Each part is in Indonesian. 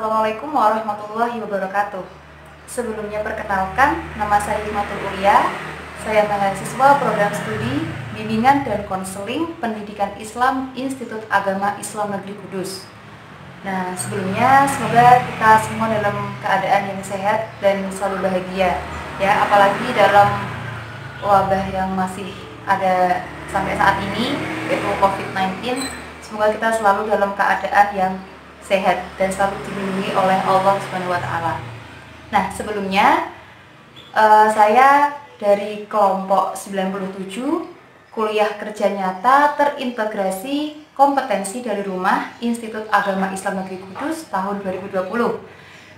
Assalamualaikum warahmatullahi wabarakatuh. Sebelumnya perkenalkan, nama saya Hikmatul Ulia. Saya mahasiswa program studi Bimbingan dan Konseling Pendidikan Islam Institut Agama Islam Negeri Kudus. Nah, sebelumnya semoga kita semua dalam keadaan yang sehat dan selalu bahagia, ya, apalagi dalam wabah yang masih ada sampai saat ini, yaitu COVID-19. Semoga kita selalu dalam keadaan yang sehat dan selalu dilindungi oleh Allah Subhanahu wa Ta'ala. Nah, sebelumnya saya dari kelompok 97 kuliah kerja nyata terintegrasi kompetensi dari rumah Institut Agama Islam Negeri Kudus tahun 2020.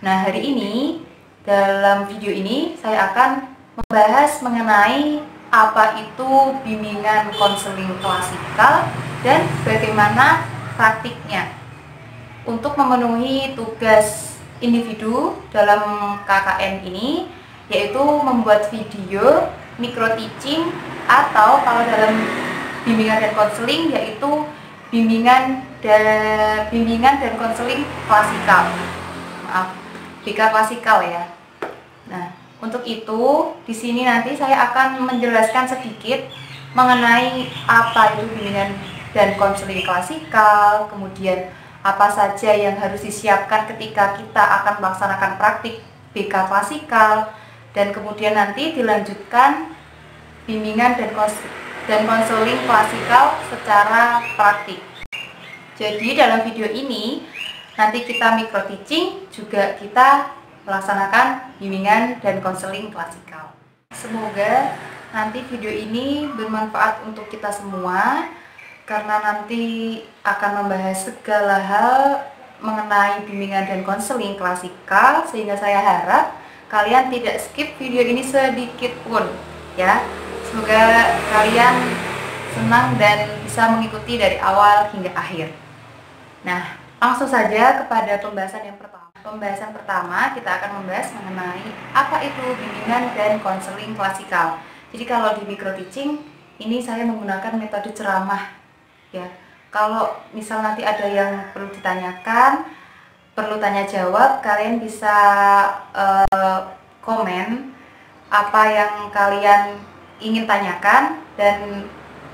Nah, hari ini dalam video ini saya akan membahas mengenai apa itu bimbingan konseling klasikal dan bagaimana praktiknya untuk memenuhi tugas individu dalam KKN ini, yaitu membuat video micro teaching, atau kalau dalam bimbingan dan konseling yaitu bimbingan dan konseling klasikal. Maaf, BK klasikal ya. Nah, untuk itu di sini nanti saya akan menjelaskan sedikit mengenai apa itu bimbingan dan konseling klasikal, kemudian apa saja yang harus disiapkan ketika kita akan melaksanakan praktik BK klasikal, dan kemudian nanti dilanjutkan bimbingan dan konseling klasikal secara praktik. Jadi dalam video ini nanti kita micro teaching, juga kita melaksanakan bimbingan dan konseling klasikal. Semoga nanti video ini bermanfaat untuk kita semua, karena nanti akan membahas segala hal mengenai bimbingan dan konseling klasikal, sehingga saya harap kalian tidak skip video ini sedikit pun, ya. Semoga kalian senang dan bisa mengikuti dari awal hingga akhir. Nah, langsung saja kepada pembahasan yang pertama. Pembahasan pertama kita akan membahas mengenai apa itu bimbingan dan konseling klasikal. Jadi kalau di micro teaching ini saya menggunakan metode ceramah, ya. Kalau misal nanti ada yang perlu ditanyakan, perlu tanya jawab, kalian bisa komen apa yang kalian ingin tanyakan, dan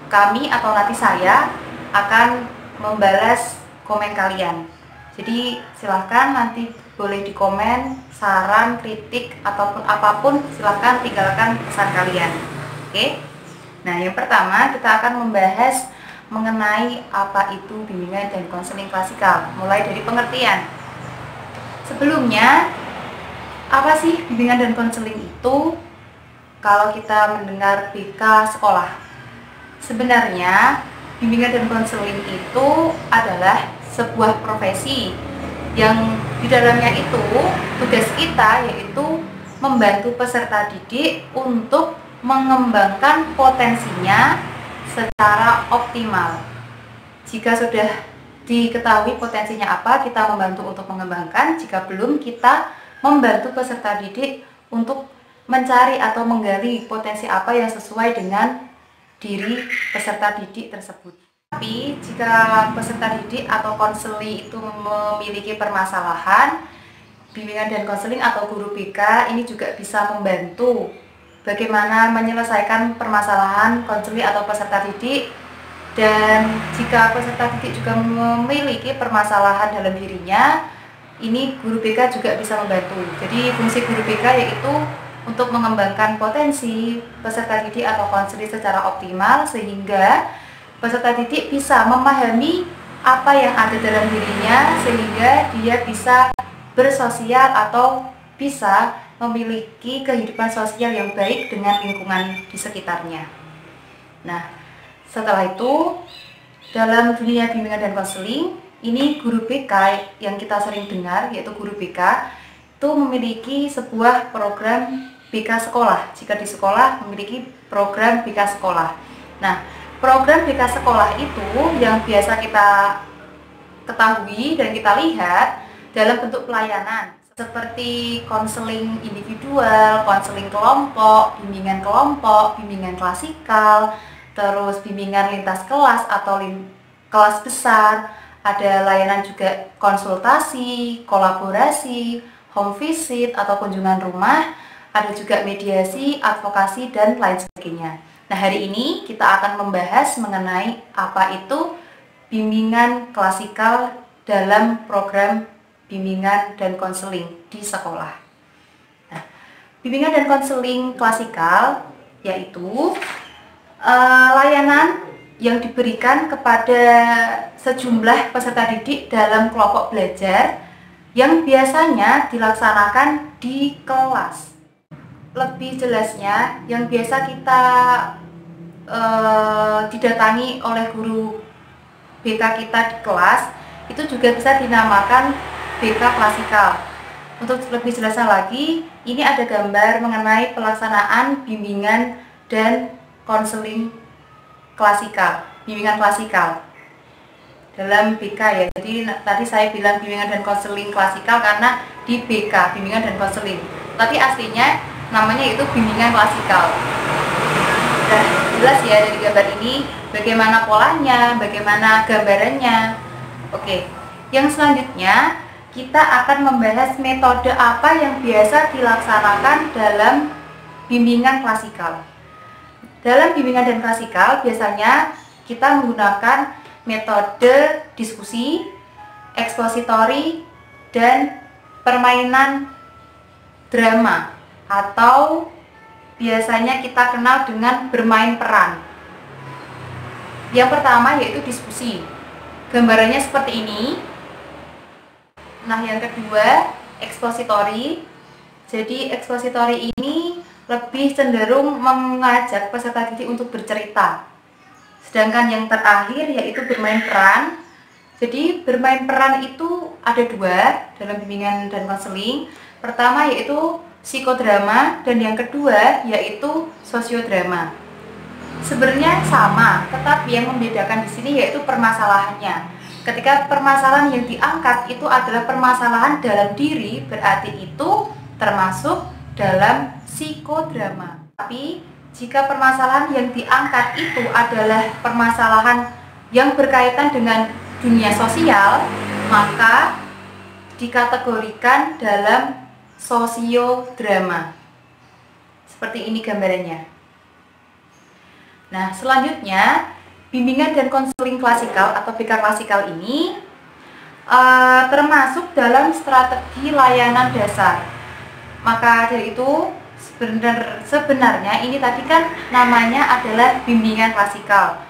kami atau nanti saya akan membalas komen kalian. Jadi silahkan nanti boleh di komen saran, kritik, ataupun apapun, silahkan tinggalkan pesan kalian. Oke. Nah, yang pertama kita akan membahas mengenai apa itu bimbingan dan konseling klasikal, mulai dari pengertian. Sebelumnya, apa sih bimbingan dan konseling itu? Kalau kita mendengar BK sekolah, sebenarnya bimbingan dan konseling itu adalah sebuah profesi yang di dalamnya itu tugas kita yaitu membantu peserta didik untuk mengembangkan potensinya secara optimal. Jika sudah diketahui potensinya apa, kita membantu untuk mengembangkan. Jika belum, kita membantu peserta didik untuk mencari atau menggali potensi apa yang sesuai dengan diri peserta didik tersebut. Tapi jika peserta didik atau konseli itu memiliki permasalahan, bimbingan dan konseling atau guru BK ini juga bisa membantu bagaimana menyelesaikan permasalahan konseli atau peserta didik. Dan jika peserta didik juga memiliki permasalahan dalam dirinya, ini guru BK juga bisa membantu. Jadi fungsi guru BK yaitu untuk mengembangkan potensi peserta didik atau konseli secara optimal, sehingga peserta didik bisa memahami apa yang ada dalam dirinya, sehingga dia bisa bersosial atau bisa memiliki kehidupan sosial yang baik dengan lingkungan di sekitarnya. Nah, setelah itu dalam dunia bimbingan dan konseling ini guru BK yang kita sering dengar, yaitu guru BK itu memiliki sebuah program BK sekolah. Jika di sekolah memiliki program BK sekolah. Nah, program BK sekolah itu yang biasa kita ketahui dan kita lihat dalam bentuk pelayanan, seperti konseling individual, konseling kelompok, bimbingan klasikal, terus bimbingan lintas kelas atau kelas besar, Ada layanan juga konsultasi, kolaborasi, home visit atau kunjungan rumah, ada juga mediasi, advokasi, dan lain sebagainya. Nah, hari ini kita akan membahas mengenai apa itu bimbingan klasikal dalam program bimbingan dan konseling di sekolah. Nah, bimbingan dan konseling klasikal yaitu layanan yang diberikan kepada sejumlah peserta didik dalam kelompok belajar yang biasanya dilaksanakan di kelas. Lebih jelasnya, yang biasa kita didatangi oleh guru BK kita di kelas, itu juga bisa dinamakan BK klasikal. Untuk lebih jelasnya lagi, ini ada gambar mengenai pelaksanaan bimbingan dan konseling klasikal, bimbingan klasikal dalam BK ya. Jadi tadi saya bilang bimbingan dan konseling klasikal karena di BK, bimbingan dan konseling. Tapi aslinya namanya itu bimbingan klasikal. Dan jelas ya dari gambar ini bagaimana polanya, bagaimana gambarannya. Oke, yang selanjutnya kita akan membahas metode apa yang biasa dilaksanakan dalam bimbingan klasikal. Dalam bimbingan dan klasikal biasanya kita menggunakan metode diskusi, ekspositori, dan permainan drama atau biasanya kita kenal dengan bermain peran. Yang pertama yaitu diskusi. Gambarannya seperti ini. Nah, yang kedua ekspositori. Jadi ekspositori ini lebih cenderung mengajak peserta didik untuk bercerita. Sedangkan yang terakhir yaitu bermain peran. Jadi bermain peran itu ada dua dalam bimbingan dan konseling. Pertama yaitu psikodrama dan yang kedua yaitu sosiodrama. Sebenarnya sama, tetapi yang membedakan di sini yaitu permasalahannya. Ketika permasalahan yang diangkat itu adalah permasalahan dalam diri, berarti itu termasuk dalam psikodrama. Tapi jika permasalahan yang diangkat itu adalah permasalahan yang berkaitan dengan dunia sosial, maka dikategorikan dalam sosiodrama. Seperti ini gambarannya. Nah, selanjutnya bimbingan dan konseling klasikal atau BK klasikal ini termasuk dalam strategi layanan dasar. Maka dari itu sebenarnya ini tadi kan namanya adalah bimbingan klasikal,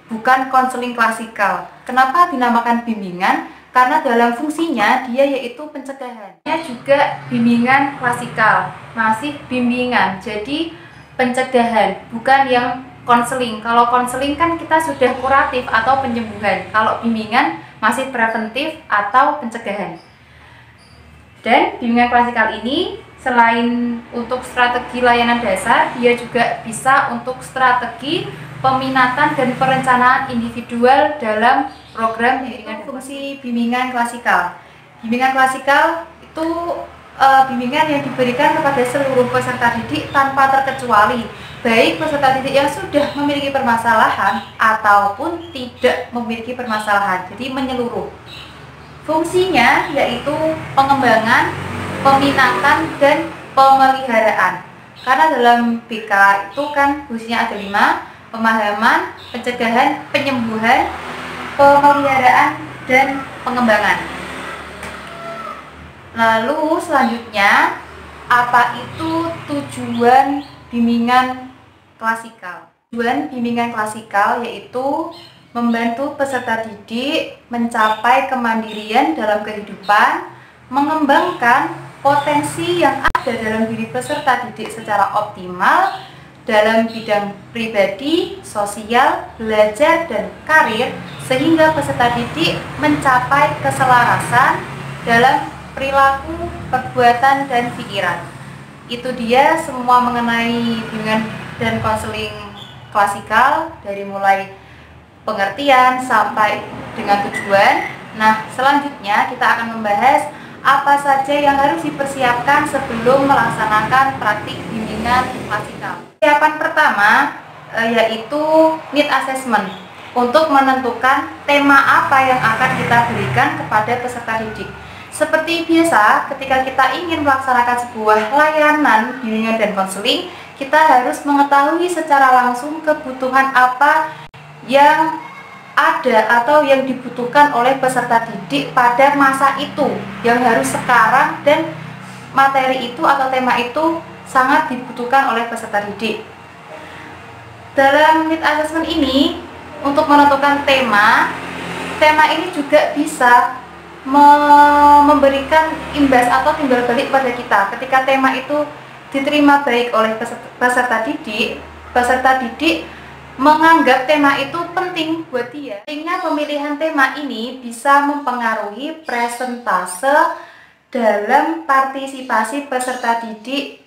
bukan konseling klasikal. Kenapa dinamakan bimbingan? Karena dalam fungsinya dia yaitu pencegahan. Ini juga bimbingan klasikal, masih bimbingan, jadi pencegahan, bukan yang konseling. Kalau konseling kan kita sudah kuratif atau penyembuhan. Kalau bimbingan masih preventif atau pencegahan. Dan bimbingan klasikal ini selain untuk strategi layanan dasar, dia juga bisa untuk strategi peminatan dan perencanaan individual dalam program bimbingan. Fungsi bimbingan klasikal. Bimbingan klasikal itu bimbingan yang diberikan kepada seluruh peserta didik tanpa terkecuali, baik peserta didik yang sudah memiliki permasalahan ataupun tidak memiliki permasalahan, jadi menyeluruh. Fungsinya yaitu pengembangan, peminatan, dan pemeliharaan. Karena dalam BK itu kan fungsinya ada 5, pemahaman, pencegahan, penyembuhan, pemeliharaan, dan pengembangan. Lalu selanjutnya, apa itu tujuan bimbingan klasikal? Tujuan bimbingan klasikal yaitu membantu peserta didik mencapai kemandirian dalam kehidupan, mengembangkan potensi yang ada dalam diri peserta didik secara optimal dalam bidang pribadi, sosial, belajar, dan karir, sehingga peserta didik mencapai keselarasan dalam perilaku, perbuatan, dan pikiran. Itu dia semua mengenai bimbingan dan konseling klasikal, dari mulai pengertian sampai dengan tujuan. Nah, selanjutnya kita akan membahas apa saja yang harus dipersiapkan sebelum melaksanakan praktik bimbingan klasikal. Persiapan pertama yaitu need assessment. untuk menentukan tema apa yang akan kita berikan kepada peserta didik. Seperti biasa, ketika kita ingin melaksanakan sebuah layanan bimbingan dan konseling, kita harus mengetahui secara langsung kebutuhan apa yang ada atau yang dibutuhkan oleh peserta didik pada masa itu yang harus sekarang, dan materi itu atau tema itu sangat dibutuhkan oleh peserta didik. Dalam need assessment ini, untuk menentukan tema ini juga bisa memberikan imbas atau timbal balik pada kita. Ketika tema itu diterima baik oleh peserta didik menganggap tema itu penting buat dia, sehingga pemilihan tema ini bisa mempengaruhi presentase dalam partisipasi peserta didik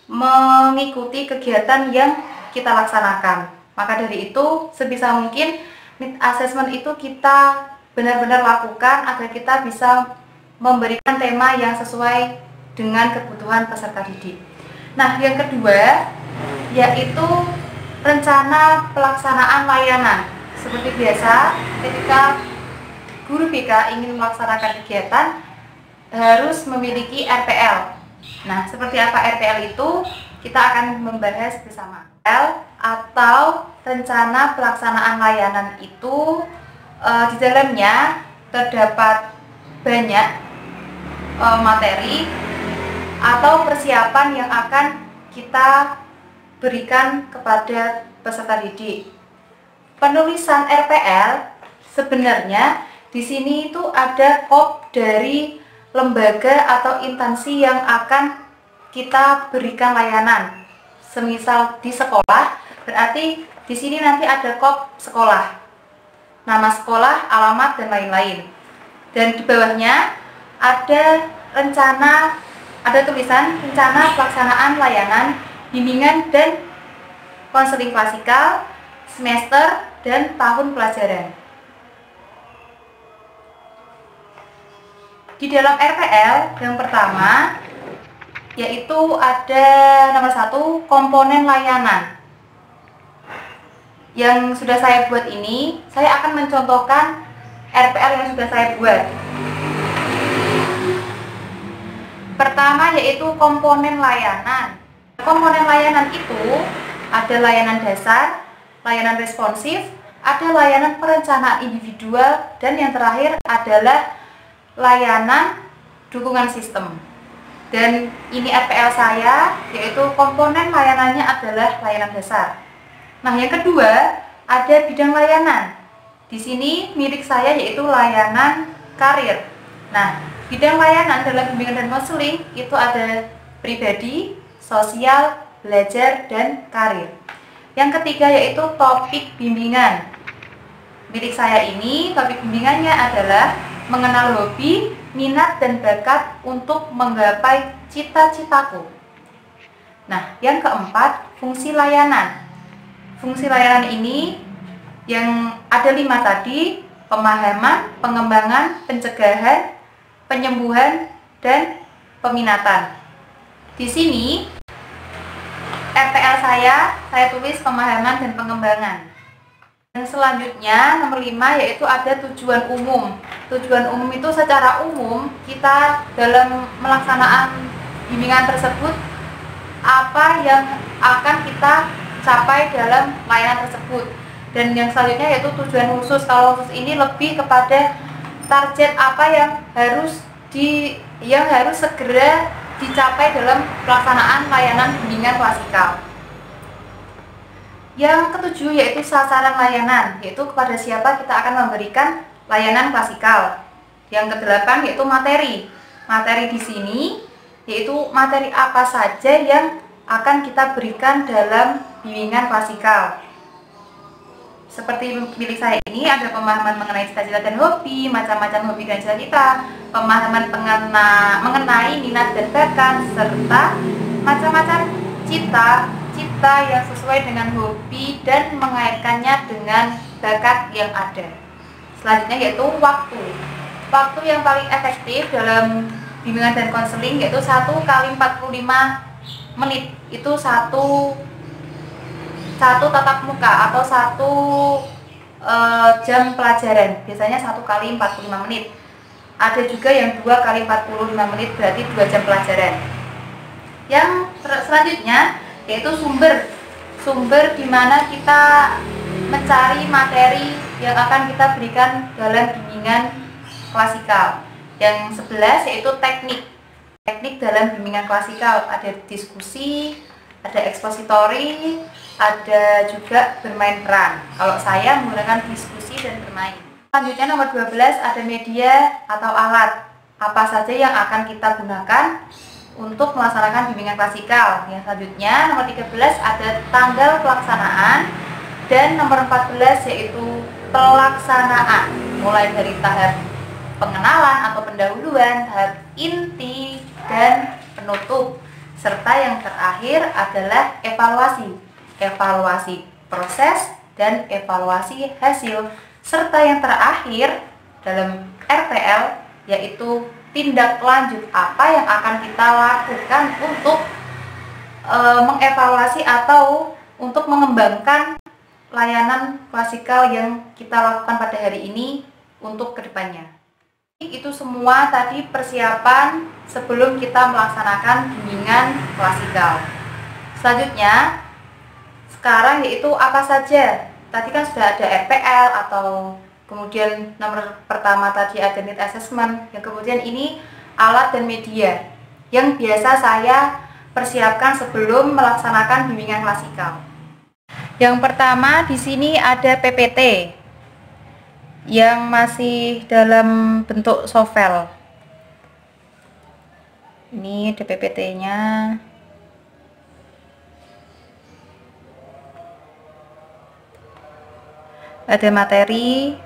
mengikuti kegiatan yang kita laksanakan. Maka dari itu, sebisa mungkin need assessment itu kita benar-benar lakukan agar kita bisa memberikan tema yang sesuai dengan kebutuhan peserta didik. Nah, yang kedua yaitu rencana pelaksanaan layanan. Seperti biasa, ketika guru BK ingin melaksanakan kegiatan harus memiliki RPL. Nah, seperti apa RPL itu? Kita akan membahas bersama. RPL atau rencana pelaksanaan layanan itu di dalamnya terdapat banyak materi atau persiapan yang akan kita berikan kepada peserta didik. Penulisan RPL sebenarnya di sini itu ada kop dari lembaga atau instansi yang akan kita berikan layanan. Semisal di sekolah, berarti di sini nanti ada kop sekolah, nama sekolah, alamat, dan lain-lain. Dan di bawahnya ada tulisan rencana pelaksanaan layanan bimbingan dan konseling klasikal semester dan tahun pelajaran. Di dalam RPL yang pertama yaitu ada nomor 1 komponen layanan. Yang sudah saya buat ini, saya akan mencontohkan RPL yang sudah saya buat. Pertama yaitu komponen layanan. Komponen layanan itu ada layanan dasar, layanan responsif, ada layanan perencanaan individual, dan yang terakhir adalah layanan dukungan sistem. Dan ini RPL saya, yaitu komponen layanannya adalah layanan dasar. Nah, yang kedua ada bidang layanan. Di sini milik saya yaitu layanan karir. Nah, bidang layanan dalam bimbingan dan konseling itu ada pribadi, sosial, belajar, dan karir. Yang ketiga yaitu topik bimbingan. Milik saya ini topik bimbingannya adalah mengenal hobi, minat, dan bakat untuk menggapai cita-citaku. Nah, yang keempat, fungsi layanan. Fungsi layanan ini yang ada 5 tadi: pemahaman, pengembangan, pencegahan, penyembuhan, dan peminatan. Di sini RPL saya tulis pemahaman dan pengembangan. Dan selanjutnya nomor 5 yaitu ada tujuan umum. Tujuan umum itu secara umum kita dalam melaksanaan bimbingan tersebut apa yang akan kita capai dalam layanan tersebut. Dan yang selanjutnya yaitu tujuan khusus. Kalau khusus ini lebih kepada target apa yang harus segera dicapai dalam pelaksanaan layanan bimbingan klasikal. Yang ketujuh yaitu sasaran layanan, yaitu kepada siapa kita akan memberikan layanan klasikal. Yang kedelapan yaitu materi. Materi di sini yaitu materi apa saja yang akan kita berikan dalam bimbingan klasikal. Seperti milik saya ini ada pemahaman mengenai cita-cita dan hobi, macam-macam hobi dan cita-cita, pemahaman mengenai minat dan bakat, serta macam-macam cita yang sesuai dengan hobi dan mengaitkannya dengan bakat yang ada. Selanjutnya yaitu waktu. Waktu yang paling efektif dalam bimbingan dan konseling yaitu 1 kali 45 menit. Itu satu tatap muka atau satu jam pelajaran, biasanya 1 kali 45 menit. Ada juga yang 2 kali 45 menit, berarti 2 jam pelajaran. Yang selanjutnya yaitu sumber di mana kita mencari materi yang akan kita berikan dalam bimbingan klasikal. Yang 11 yaitu teknik dalam bimbingan klasikal. Ada diskusi, ada ekspositori, ada juga bermain peran. Kalau saya menggunakan diskusi dan bermain. Selanjutnya nomor 12 ada media atau alat. Apa saja yang akan kita gunakan untuk melaksanakan bimbingan klasikal. Yang selanjutnya nomor 13 ada tanggal pelaksanaan, dan nomor 14 yaitu pelaksanaan, mulai dari tahap pengenalan atau pendahuluan, tahap inti, dan penutup. Serta yang terakhir adalah evaluasi proses dan evaluasi hasil. Serta yang terakhir dalam RPL yaitu tindak lanjut, apa yang akan kita lakukan untuk mengevaluasi atau untuk mengembangkan layanan klasikal yang kita lakukan pada hari ini untuk kedepannya. Itu semua tadi persiapan sebelum kita melaksanakan bimbingan klasikal. Selanjutnya, sekarang yaitu apa saja. Tadi kan sudah ada RPL atau kemudian nomor pertama tadi ada need assessment, yang kemudian ini alat dan media yang biasa saya persiapkan sebelum melaksanakan bimbingan klasikal. Yang pertama di sini ada PPT yang masih dalam bentuk sovel. Ini ada PPT-nya. Ada materi.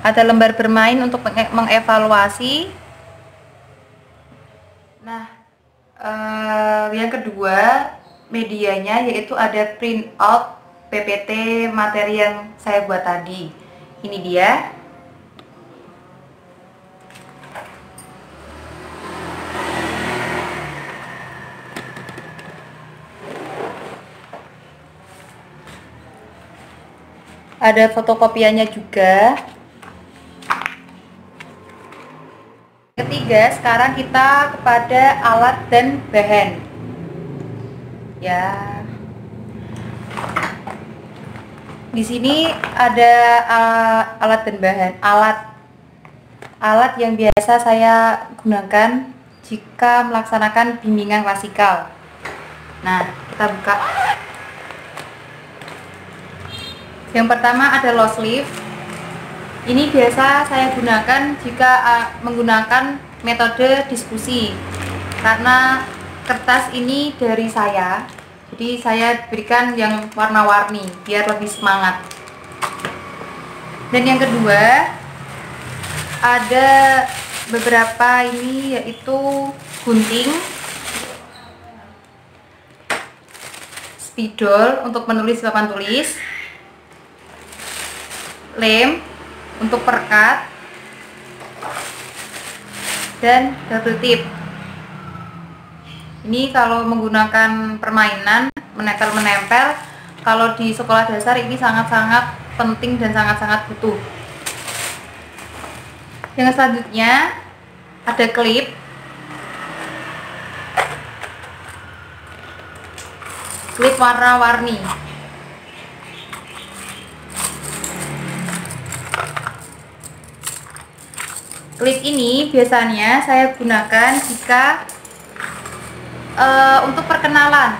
Ada lembar bermain untuk mengevaluasi. Nah, yang kedua medianya yaitu ada print out PPT materi yang saya buat tadi. Ini dia. Ada fotokopiannya juga. Ketiga, sekarang kita kepada alat dan bahan. Ya. Di sini ada alat dan bahan. Alat yang biasa saya gunakan jika melaksanakan bimbingan klasikal. Nah, kita buka. Yang pertama ada loose leaf. Ini biasa saya gunakan jika menggunakan metode diskusi, karena kertas ini dari saya, jadi saya berikan yang warna-warni biar lebih semangat. Dan yang kedua ada beberapa ini yaitu gunting, spidol untuk menulis papan tulis, lem untuk perekat, dan double tip. Ini kalau menggunakan permainan menempel-menempel, kalau di sekolah dasar ini sangat-sangat penting dan sangat-sangat butuh. Yang selanjutnya ada klip. Klip warna-warni. Klip ini biasanya saya gunakan jika untuk perkenalan.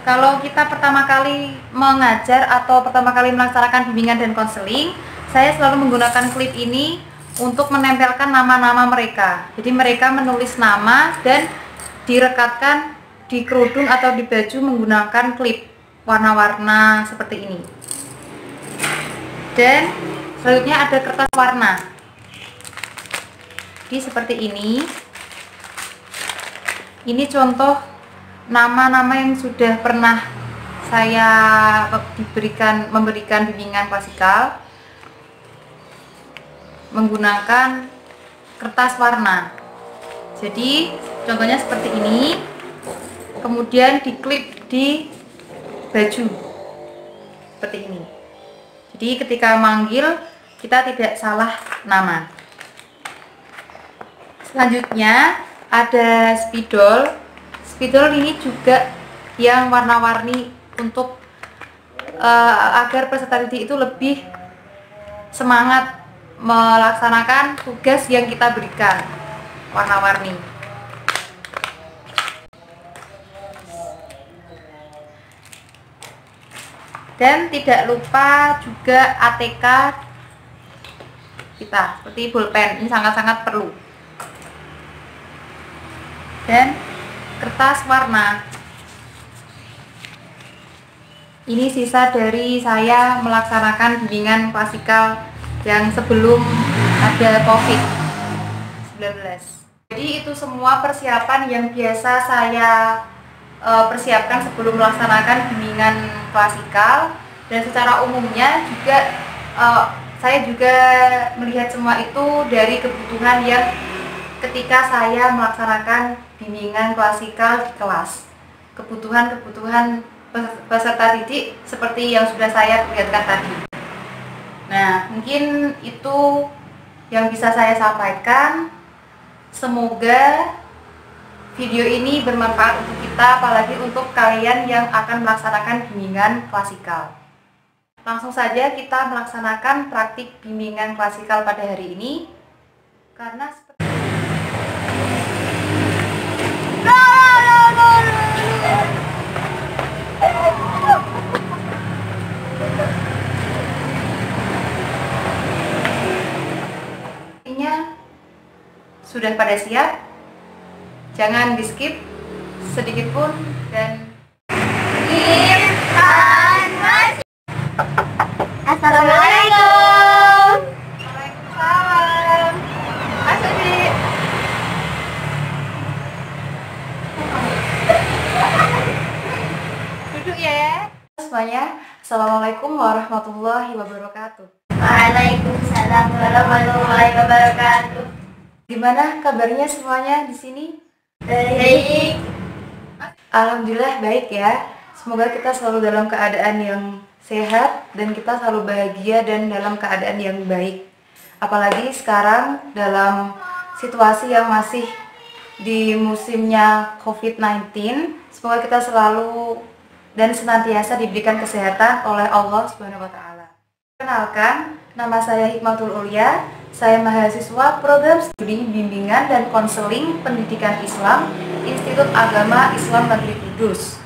Kalau kita pertama kali mengajar atau pertama kali melaksanakan bimbingan dan konseling, saya selalu menggunakan klip ini untuk menempelkan nama-nama mereka. Jadi mereka menulis nama dan direkatkan di kerudung atau di baju menggunakan klip warna-warna seperti ini. Dan selanjutnya ada kertas warna. Jadi seperti ini. Ini contoh nama-nama yang sudah pernah saya memberikan bimbingan klasikal menggunakan kertas warna. Jadi contohnya seperti ini. Kemudian diklip di baju seperti ini. Jadi ketika manggil kita tidak salah nama. Selanjutnya ada spidol. Spidol ini juga yang warna-warni untuk agar peserta didik itu lebih semangat melaksanakan tugas yang kita berikan, warna-warni. Dan tidak lupa juga ATK kita, seperti pulpen, ini sangat-sangat perlu. Dan kertas warna. Ini sisa dari saya melaksanakan bimbingan klasikal yang sebelum ada COVID-19. Jadi itu semua persiapan yang biasa saya persiapkan sebelum melaksanakan bimbingan klasikal, dan secara umumnya juga saya juga melihat semua itu dari kebutuhan yang ketika saya melaksanakan bimbingan klasikal di kelas, kebutuhan peserta didik seperti yang sudah saya perlihatkan tadi. Nah, mungkin itu yang bisa saya sampaikan. Semoga video ini bermanfaat untuk kita, apalagi untuk kalian yang akan melaksanakan bimbingan klasikal. Langsung saja kita melaksanakan praktik bimbingan klasikal pada hari ini. Karena sudah pada siap, jangan di skip sedikit pun. Dan Assalamualaikum. Waalaikumsalam. Masuk di duduk ya semuanya. Assalamualaikum warahmatullahi wabarakatuh. Waalaikumsalam warahmatullahi wabarakatuh. Gimana kabarnya semuanya di sini? Baik. Alhamdulillah baik ya. Semoga kita selalu dalam keadaan yang sehat dan kita selalu bahagia dan dalam keadaan yang baik. Apalagi sekarang dalam situasi yang masih di musimnya COVID-19, semoga kita selalu dan senantiasa diberikan kesehatan oleh Allah Subhanahu wa taala. Kenalkan, nama saya Hikmatul Ulia. Saya mahasiswa program studi bimbingan dan konseling pendidikan Islam Institut Agama Islam Negeri Kudus.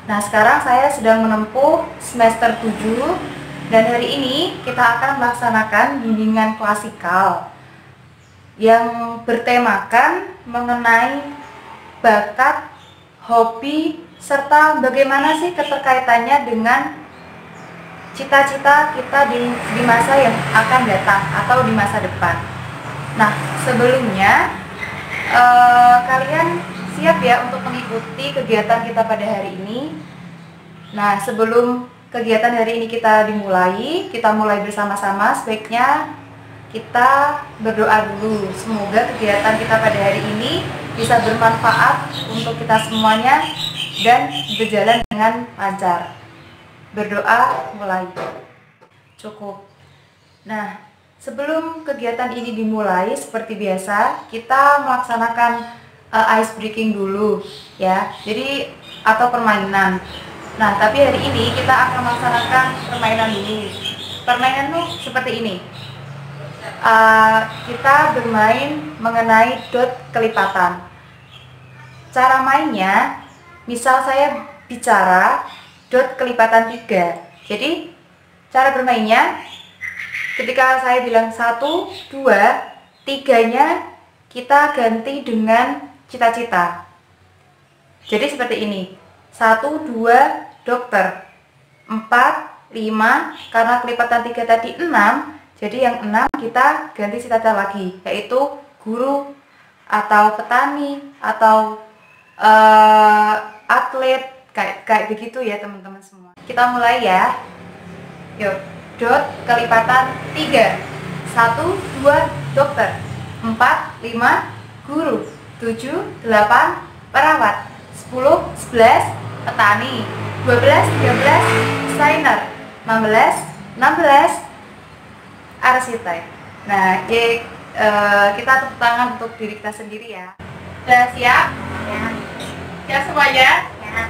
Nah, sekarang saya sedang menempuh semester 7 dan hari ini kita akan melaksanakan bimbingan klasikal yang bertemakan mengenai bakat, hobi, serta bagaimana sih keterkaitannya dengan cita-cita kita di masa yang akan datang atau di masa depan. Nah, sebelumnya kalian siap ya untuk mengikuti kegiatan kita pada hari ini. Nah, sebelum kegiatan hari ini kita mulai bersama-sama, sebaiknya kita berdoa dulu. Semoga kegiatan kita pada hari ini bisa bermanfaat untuk kita semuanya dan berjalan dengan lancar. Berdoa mulai. Cukup. Nah, sebelum kegiatan ini dimulai, seperti biasa kita melaksanakan ice breaking dulu ya. Jadi atau permainan. Nah, tapi hari ini kita akan melaksanakan permainan dulu. Permainan tuh seperti ini. Kita bermain mengenai dot kelipatan. Cara mainnya, misal saya bicara dot kelipatan 3. Jadi cara bermainnya, ketika saya bilang 1, 2, 3-nya kita ganti dengan cita-cita. Jadi seperti ini. 1, 2, dokter. 4, 5, karena kelipatan 3 tadi 6, jadi yang 6 kita ganti cita-cita lagi, yaitu guru atau petani atau atlet, kayak begitu ya teman-teman semua. Kita mulai ya. Yuk, dot kelipatan 3. 1, 2, dokter. 4, 5, guru. 7, 8, perawat. 10, 11, petani. 12, 13, Sainer, 15, 16, arsitek. Nah, kita tepuk tangan untuk diri kita sendiri ya. Sudah siap? Ya. Siap semuanya? Ya.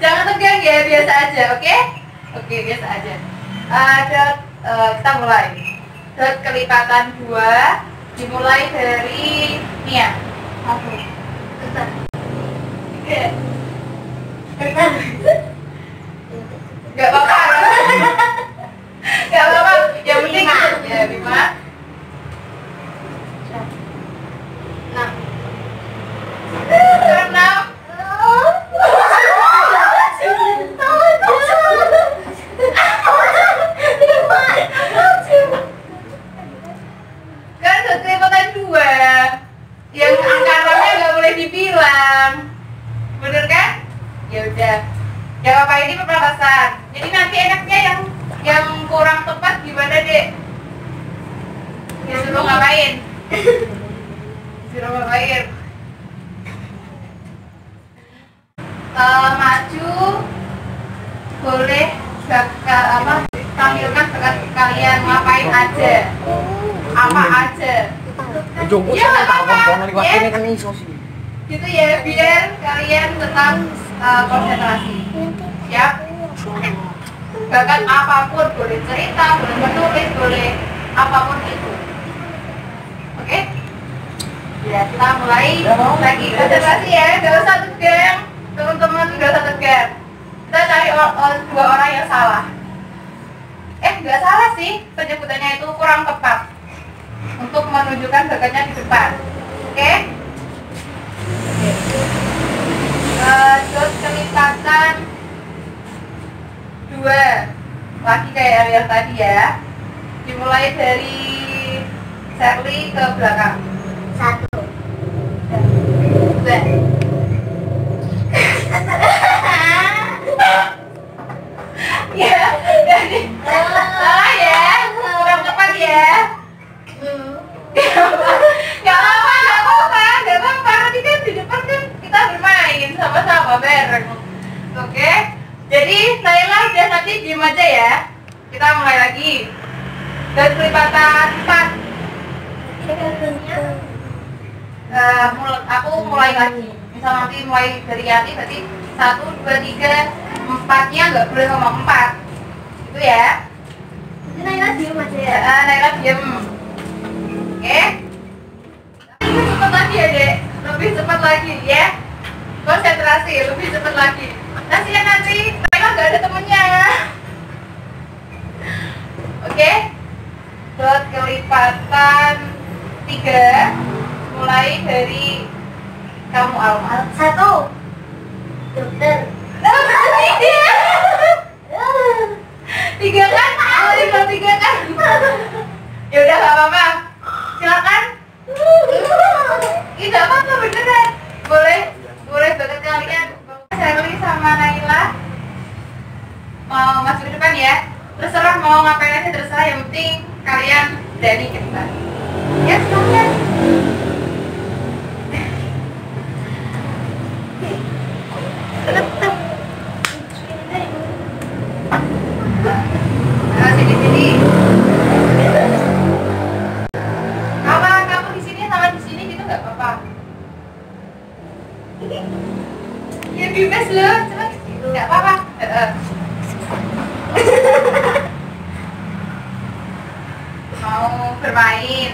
Jangan tegang ya, biasa aja, oke? Oke, biasa aja. Kita mulai. Dot kelipatan 2 dimulai dari Nia. Oke. Bentar. Oke. Bentar. Gak apa-apa. Gak apa-apa. Yang penting Lima. ya 5. 6. 6. Kan dot kelipatan 2. Yang angkatannya nggak boleh dibilang. Bener kan? Ya udah. Gak apa-apa, ini pemanasan. Jadi nanti enaknya yang kurang tepat gimana, Dek? Disuruh ngapain? Disuruh ngapain? Maju boleh tampilkan bakat kalian, ngapain aja, apa aja. Ya nggak apa-apa ya, gitu ya, biar kalian tetap konsentrasi. Siap? Bakat apapun, boleh cerita, boleh menulis, boleh apapun itu. Oke? Ya, kita mulai lagi konsentrasi ya, gak usah tegang. Teman-teman gak usah tegang. Kita cari dua orang yang salah. Gak salah sih, penyebutannya itu kurang tepat untuk menunjukkan bakatnya di depan. Oke? Dot kelipatan 2 lagi kayak yang tadi ya, dimulai dari Shirley ke belakang. 1. 2. Ya, jadi salah ya, kurang tepat ya. Gak apa-apa, nanti kan di depan kan kita bermain sama-sama bareng. Oke? Jadi Naila udah, nanti diem aja ya. Kita mulai lagi. Dan kelipatan 4. Aku mulai lagi. Misal nanti mulai dari Yati, berarti 1, 2, 3, 4-nya nggak boleh ngomong 4. Itu ya. Jadi Naila diem aja ya. Naila diem. Oke? Lebih cepat lagi ya, Dek. Lebih cepat lagi ya. Konsentrasi, lebih cepat lagi. Kasihan nanti Naila nggak ada temennya. Oke? Dot kelipatan 3 mulai dari kamu, Alma. 1. Dokter. 3 kan? Boleh bilang 3 kan? Ya udah, nggak apa-apa. Silakan. Tidak apa-apa, beneran. Boleh banget kalian. Shirley sama Naila mau masuk ke depan ya. Terserah mau ngapain aja, terserah. Yang penting kalian berani ke depan. Ya, silakan. Sini. Kamu di sini sama di sini gitu nggak apa-apa. Ya bebas loh, cepet. Nggak apa-apa. Mau bermain.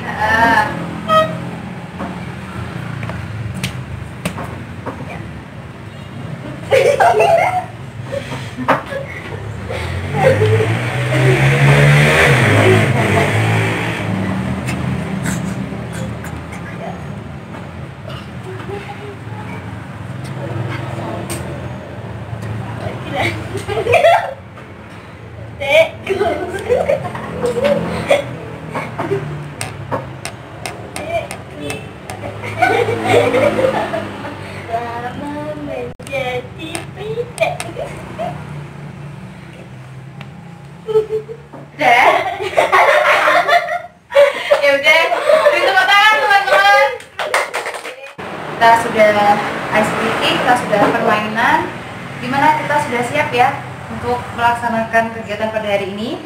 Lama menjadi pita. Udah? Ya udah, beri tepuk tangan teman-teman. Kita sudah ice breaking, kita sudah permainan. Gimana, kita sudah siap ya untuk melaksanakan kegiatan pada hari ini?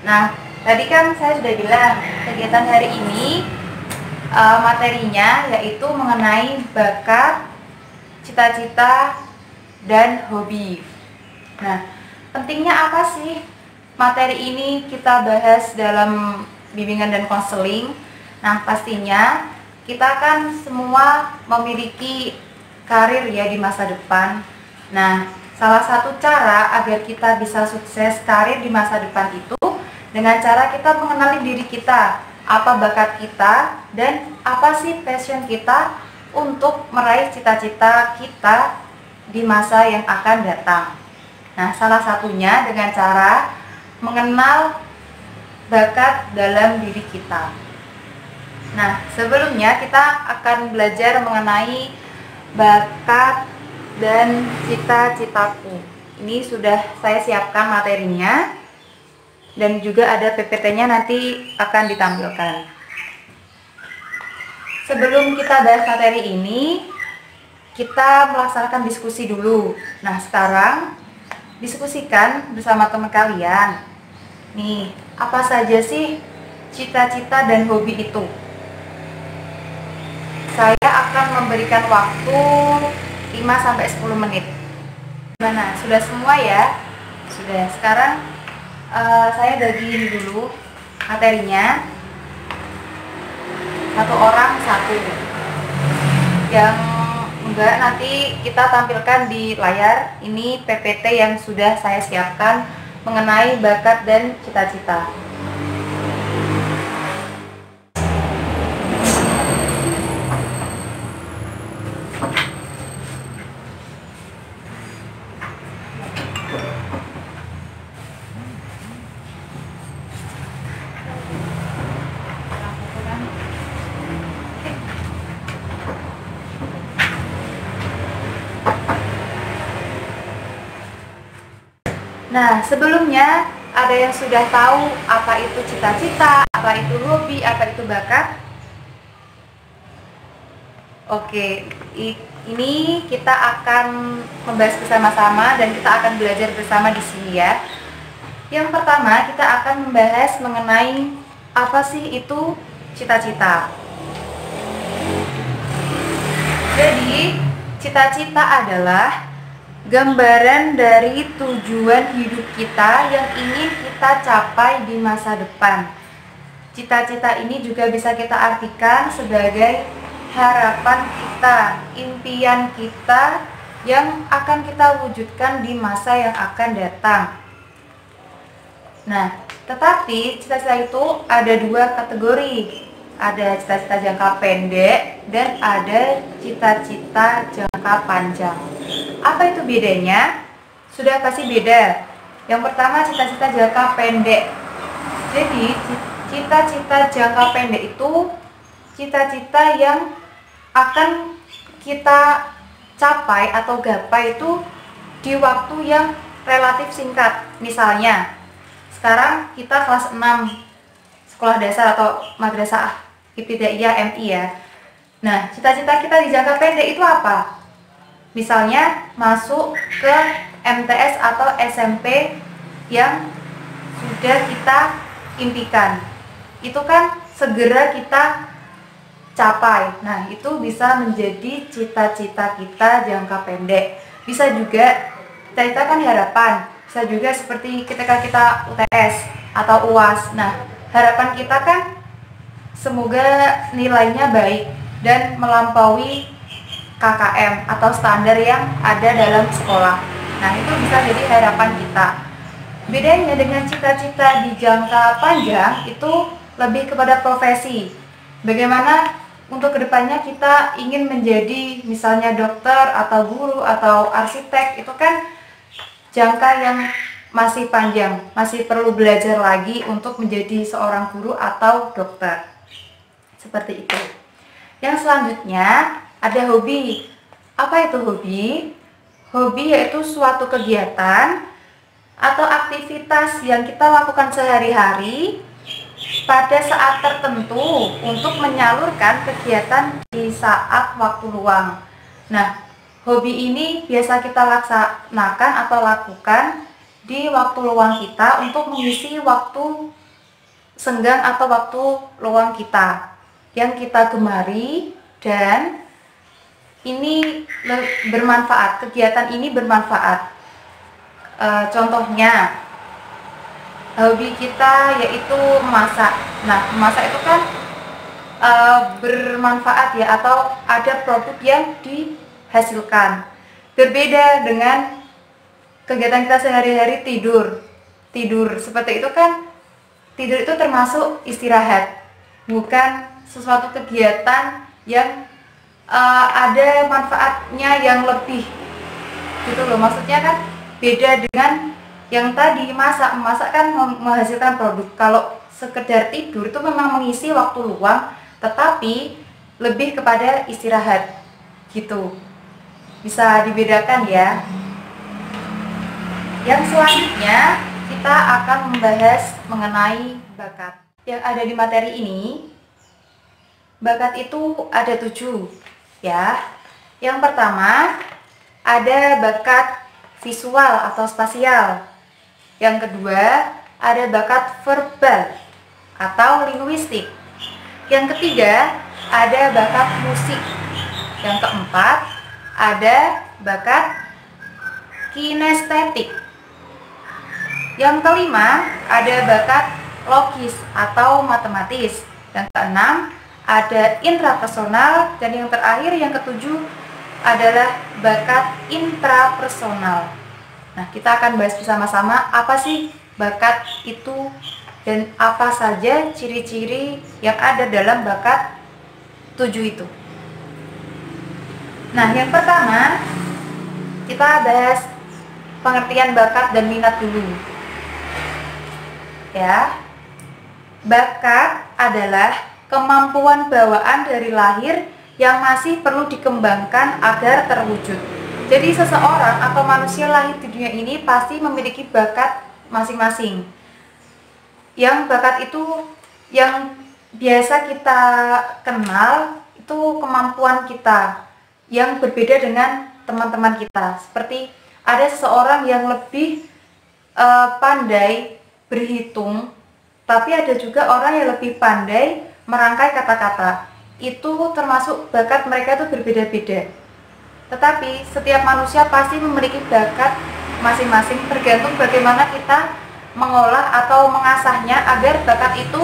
Nah, tadi kan saya sudah bilang kegiatan hari ini materinya yaitu mengenai bakat, cita-cita, dan hobi. Nah, pentingnya apa sih materi ini kita bahas dalam bimbingan dan konseling? Nah, pastinya kita kan semua memiliki karir ya di masa depan. Nah, salah satu cara agar kita bisa sukses karir di masa depan itu dengan cara kita mengenali diri kita, apa bakat kita, dan apa sih passion kita untuk meraih cita-cita kita di masa yang akan datang. Nah, salah satunya dengan cara mengenal bakat dalam diri kita. Nah, sebelumnya kita akan belajar mengenai bakat dan cita-citaku. Ini sudah saya siapkan materinya dan juga ada PPT-nya nanti akan ditampilkan. Sebelum kita bahas materi ini, kita melaksanakan diskusi dulu. Nah, sekarang diskusikan bersama teman kalian. Nih, apa saja sih cita-cita dan hobi itu? Saya akan memberikan waktu 5-10 menit. Gimana? Sudah semua ya? Sudah. Sekarang saya bagi dulu materinya. Satu orang satu. Yang enggak nanti kita tampilkan di layar. Ini PPT yang sudah saya siapkan mengenai bakat dan cita-cita. Nah, sebelumnya ada yang sudah tahu apa itu cita-cita, apa itu hobi, apa itu bakat? Oke, ini kita akan membahas bersama-sama dan kita akan belajar bersama di sini ya. Yang pertama, kita akan membahas mengenai apa sih itu cita-cita. Jadi, cita-cita adalah gambaran dari tujuan hidup kita yang ingin kita capai di masa depan. Cita-cita ini juga bisa kita artikan sebagai harapan kita, impian kita yang akan kita wujudkan di masa yang akan datang. Nah, tetapi cita-cita itu ada dua kategori. Ada cita-cita jangka pendek dan ada cita-cita jangka panjang. Apa itu bedanya? Sudah pasti beda. Yang pertama, cita-cita jangka pendek. Jadi, cita-cita jangka pendek itu cita-cita yang akan kita capai atau gapai itu di waktu yang relatif singkat. Misalnya, sekarang kita kelas 6 sekolah dasar atau madrasah ibtidaiyah MI ya. Nah, cita-cita kita di jangka pendek itu apa? Misalnya masuk ke MTS atau SMP yang sudah kita impikan. Itu kan segera kita capai. Nah, itu bisa menjadi cita-cita kita jangka pendek. Bisa juga cita-cita kan harapan. Bisa juga seperti ketika kita UTS atau UAS. Nah, harapan kita kan semoga nilainya baik dan melampaui KKM atau standar yang ada dalam sekolah. Nah, itu bisa jadi harapan kita. Bedanya dengan cita-cita di jangka panjang itu lebih kepada profesi. Bagaimana untuk kedepannya kita ingin menjadi misalnya dokter atau guru atau arsitek, itu kan jangka yang masih panjang, masih perlu belajar lagi untuk menjadi seorang guru atau dokter. Seperti itu. Yang selanjutnya ada hobi. Apa itu hobi? Hobi yaitu suatu kegiatan atau aktivitas yang kita lakukan sehari-hari pada saat tertentu untuk menyalurkan kegiatan di saat waktu luang. Nah, hobi ini biasa kita laksanakan atau lakukan di waktu luang kita untuk mengisi waktu senggang atau waktu luang kita yang kita gemari, dan ini bermanfaat, kegiatan ini bermanfaat. Contohnya hobi kita yaitu memasak. Nah, memasak itu kan bermanfaat ya, atau ada produk yang dihasilkan. Berbeda dengan kegiatan kita sehari-hari, tidur seperti itu kan. Tidur itu termasuk istirahat, bukan sesuatu kegiatan yang ada manfaatnya yang lebih gitu loh. Maksudnya kan beda dengan yang tadi memasak kan menghasilkan produk. Kalau sekedar tidur itu memang mengisi waktu luang, tetapi lebih kepada istirahat gitu. Bisa dibedakan ya. Yang selanjutnya kita akan membahas mengenai bakat. Yang ada di materi ini, bakat itu ada 7 ya. Yang pertama ada bakat visual atau spasial. Yang kedua ada bakat verbal atau linguistik. Yang ketiga ada bakat musik. Yang keempat ada bakat kinestetik. Yang kelima ada bakat logis atau matematis. Yang keenam ada intrapersonal, dan yang terakhir yang ketujuh adalah bakat intrapersonal. Nah, kita akan bahas bersama-sama apa sih bakat itu dan apa saja ciri-ciri yang ada dalam bakat 7 itu. Nah, yang pertama kita bahas pengertian bakat dan minat dulu. Ya, bakat adalah kemampuan bawaan dari lahir yang masih perlu dikembangkan agar terwujud. Jadi seseorang atau manusia lahir di dunia ini pasti memiliki bakat masing-masing. Yang bakat itu yang biasa kita kenal itu kemampuan kita yang berbeda dengan teman-teman kita. Seperti ada seseorang yang lebih pandai berhitung, tapi ada juga orang yang lebih pandai merangkai kata-kata. Itu termasuk bakat mereka itu berbeda-beda. Tetapi setiap manusia pasti memiliki bakat masing-masing, tergantung bagaimana kita mengolah atau mengasahnya agar bakat itu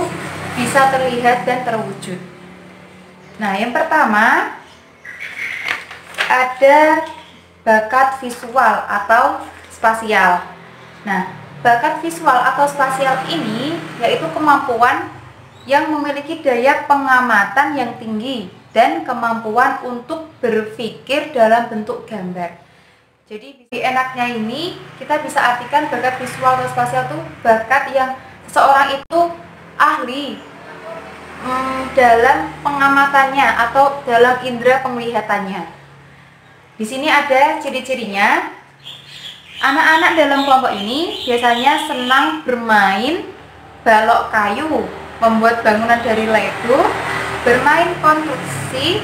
bisa terlihat dan terwujud. Nah, yang pertama ada bakat visual atau spasial. Nah, bakat visual atau spasial ini yaitu kemampuan yang memiliki daya pengamatan yang tinggi dan kemampuan untuk berpikir dalam bentuk gambar. Jadi enaknya ini kita bisa artikan bakat visual atau spasial itu bakat yang seseorang itu ahli dalam pengamatannya atau dalam indera penglihatannya. Di sini ada ciri-cirinya. Anak-anak dalam kelompok ini biasanya senang bermain balok kayu, membuat bangunan dari Lego, bermain konstruksi,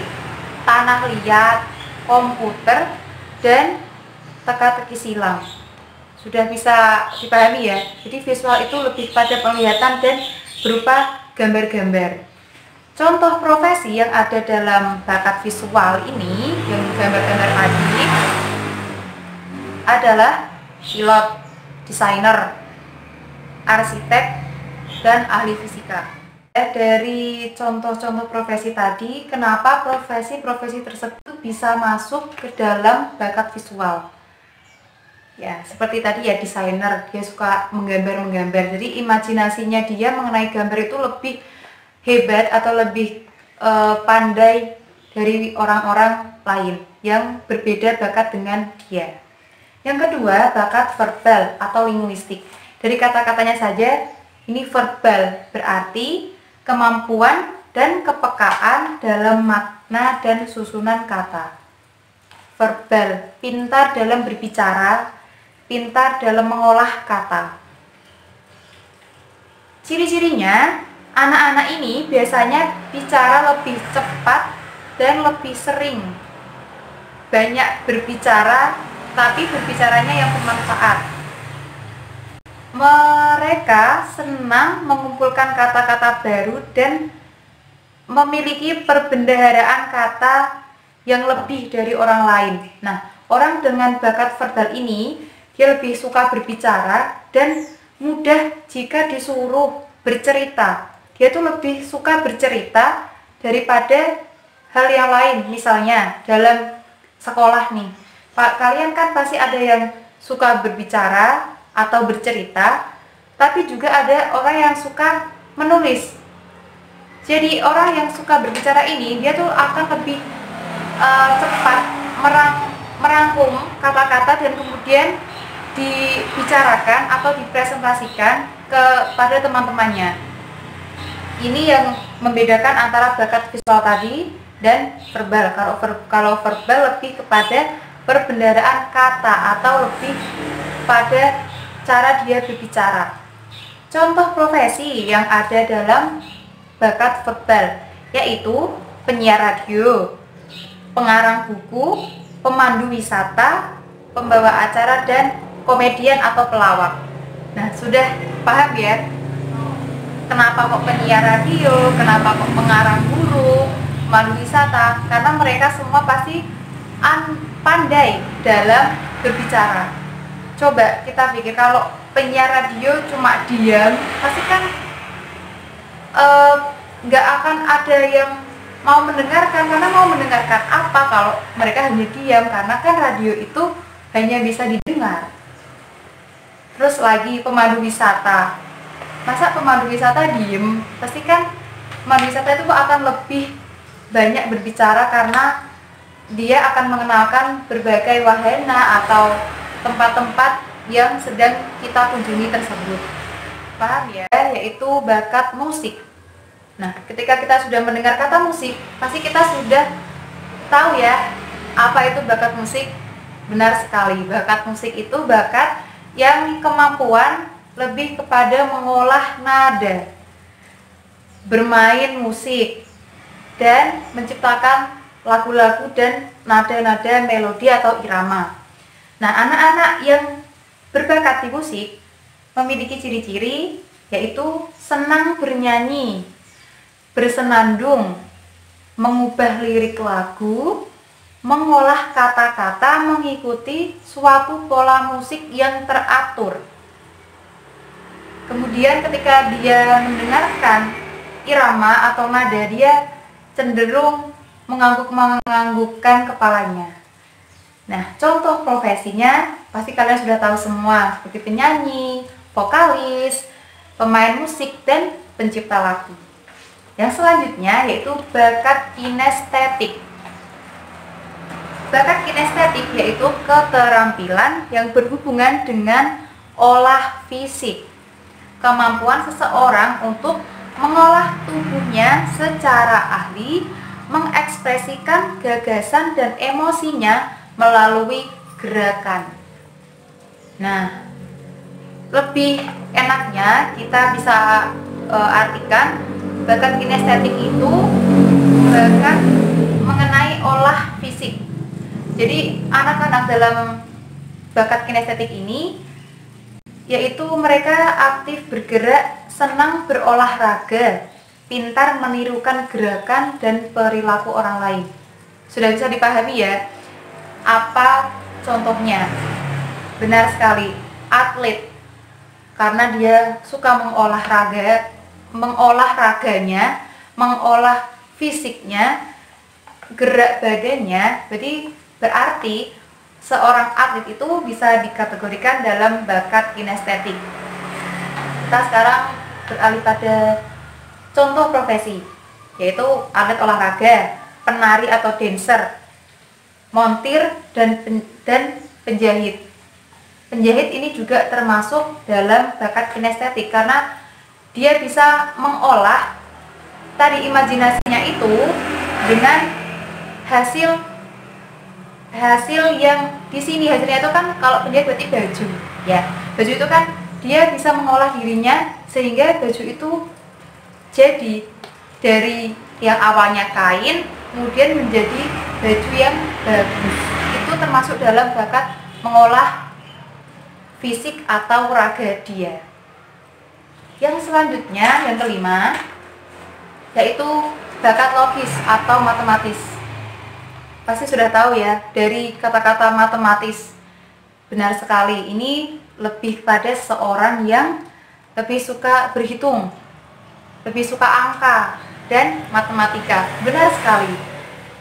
tanah liat, komputer, dan teka-teki silang. Sudah bisa dipahami ya? Jadi visual itu lebih pada penglihatan dan berupa gambar-gambar. Contoh profesi yang ada dalam bakat visual ini, yang gambar-gambar tadi, adalah pilot, desainer, arsitek, dan ahli fisika. Dari contoh-contoh profesi tadi, kenapa profesi-profesi tersebut bisa masuk ke dalam bakat visual? Ya, seperti tadi ya, desainer, dia suka menggambar-menggambar. Jadi imajinasinya dia mengenai gambar itu lebih hebat atau lebih pandai dari orang-orang lain yang berbeda bakat dengan dia. Yang kedua, bakat verbal atau linguistik. Dari kata-katanya saja, ini verbal berarti kemampuan dan kepekaan dalam makna dan susunan kata. Verbal, pintar dalam berbicara, pintar dalam mengolah kata. Ciri-cirinya, anak-anak ini biasanya bicara lebih cepat dan lebih sering. banyak berbicara, tapi berbicaranya yang bermanfaat. Mereka senang mengumpulkan kata-kata baru dan memiliki perbendaharaan kata yang lebih dari orang lain. Nah, orang dengan bakat verbal ini, dia lebih suka berbicara dan mudah jika disuruh bercerita. Dia tuh lebih suka bercerita daripada hal yang lain. Misalnya dalam sekolah nih, kalian kan pasti ada yang suka berbicara atau bercerita, tapi juga ada orang yang suka menulis. Jadi orang yang suka berbicara ini, dia tuh akan lebih cepat merangkum kata-kata dan kemudian dibicarakan atau dipresentasikan kepada teman-temannya. Ini yang membedakan antara bakat visual tadi dan verbal. Kalau verbal lebih kepada perbendaharaan kata atau lebih pada cara dia berbicara. Contoh profesi yang ada dalam bakat verbal yaitu penyiar radio, pengarang buku, pemandu wisata, pembawa acara, dan komedian atau pelawak. Nah, sudah paham ya? Kenapa kok penyiar radio, kenapa kok pengarang buku, pemandu wisata? Karena mereka semua pasti pandai dalam berbicara. Coba kita pikir, kalau penyiar radio cuma diam, pasti kan nggak akan ada yang mau mendengarkan. Karena mau mendengarkan apa kalau mereka hanya diam? Karena kan radio itu hanya bisa didengar. Terus lagi pemandu wisata, masa pemandu wisata diem? Pasti kan pemandu wisata itu akan lebih banyak berbicara karena dia akan mengenalkan berbagai wahana atau tempat-tempat yang sedang kita kunjungi tersebut. Paham ya? Yaitu bakat musik. Nah, ketika kita sudah mendengar kata musik, pasti kita sudah tahu ya apa itu bakat musik. Benar sekali, bakat musik itu bakat yang kemampuan lebih kepada mengolah nada, bermain musik, dan menciptakan lagu-lagu dan nada-nada melodi atau irama. Nah, anak-anak yang berbakat di musik memiliki ciri-ciri yaitu senang bernyanyi, bersenandung, mengubah lirik lagu, mengolah kata-kata mengikuti suatu pola musik yang teratur. Kemudian ketika dia mendengarkan irama atau nada, dia cenderung mengangguk-menganggukkan kepalanya. Nah, contoh profesinya pasti kalian sudah tahu semua, seperti penyanyi, vokalis, pemain musik, dan pencipta lagu. Yang selanjutnya yaitu bakat kinestetik. Bakat kinestetik yaitu keterampilan yang berhubungan dengan olah fisik. Kemampuan seseorang untuk mengolah tubuhnya secara ahli, mengekspresikan gagasan dan emosinya melalui gerakan. Nah, lebih enaknya kita bisa artikan bakat kinestetik itu bakat mengenai olah fisik. Jadi anak-anak dalam bakat kinestetik ini yaitu mereka aktif bergerak, senang berolahraga, pintar menirukan gerakan dan perilaku orang lain. Sudah bisa dipahami ya apa contohnya? Benar sekali, atlet, karena dia suka mengolah raganya, mengolah fisiknya, gerak badannya. Berarti seorang atlet itu bisa dikategorikan dalam bakat kinestetik. Kita sekarang beralih pada contoh profesi, yaitu atlet olahraga, penari atau dancer, montir, dan penjahit. Penjahit ini juga termasuk dalam bakat kinestetik karena dia bisa mengolah tadi imajinasinya itu dengan hasil yang di sini. Hasilnya itu kan, kalau penjahit berarti baju ya. Baju itu kan dia bisa mengolah dirinya sehingga baju itu jadi dari yang awalnya kain kemudian menjadi baju yang bagus. termasuk dalam bakat mengolah fisik atau raga dia. Yang selanjutnya, yang kelima, yaitu bakat logis atau matematis. Pasti sudah tahu ya, dari kata-kata matematis. Benar sekali, ini lebih pada seorang yang lebih suka berhitung, lebih suka angka dan matematika. Benar sekali.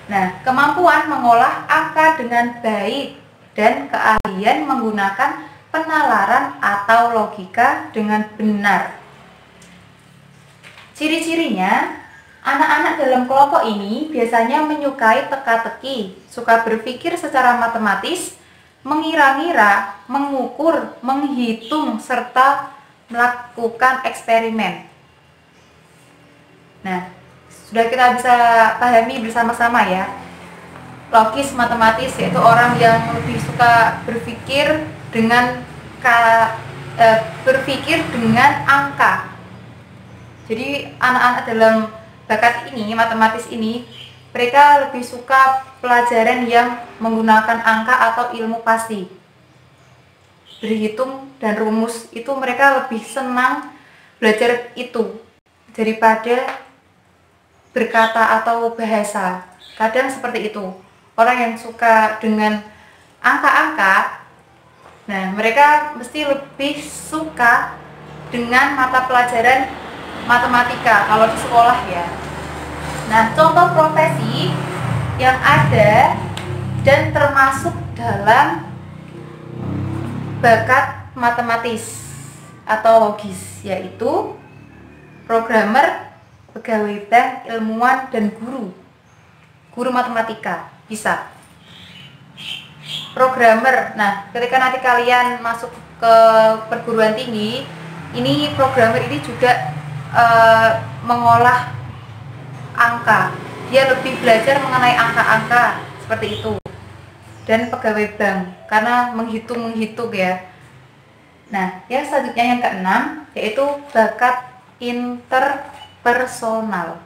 Nah, kemampuan mengolah angka dengan baik dan keahlian menggunakan penalaran atau logika dengan benar. Ciri-cirinya, anak-anak dalam kelompok ini biasanya menyukai teka-teki, suka berpikir secara matematis, mengira-ngira, mengukur, menghitung, serta melakukan eksperimen. Nah, sudah kita bisa pahami bersama-sama ya. Logis matematis yaitu orang yang lebih suka berpikir dengan angka. Jadi anak-anak dalam bakat ini, matematis ini, mereka lebih suka pelajaran yang menggunakan angka atau ilmu pasti. Berhitung dan rumus itu mereka lebih senang belajar itu daripada berkata atau bahasa. Kadang seperti itu. Orang yang suka dengan angka-angka, nah mereka mesti lebih suka dengan mata pelajaran matematika kalau di sekolah ya. Nah, contoh profesi yang ada dan termasuk dalam bakat matematis atau logis, yaitu programmer, pegawai bank, ilmuwan, dan guru matematika bisa. Programmer, nah ketika nanti kalian masuk ke perguruan tinggi, ini programmer ini juga mengolah angka. Dia lebih belajar mengenai angka-angka seperti itu. Dan pegawai bank karena menghitung ya. Nah, yang selanjutnya yang keenam yaitu bakat interpersonal,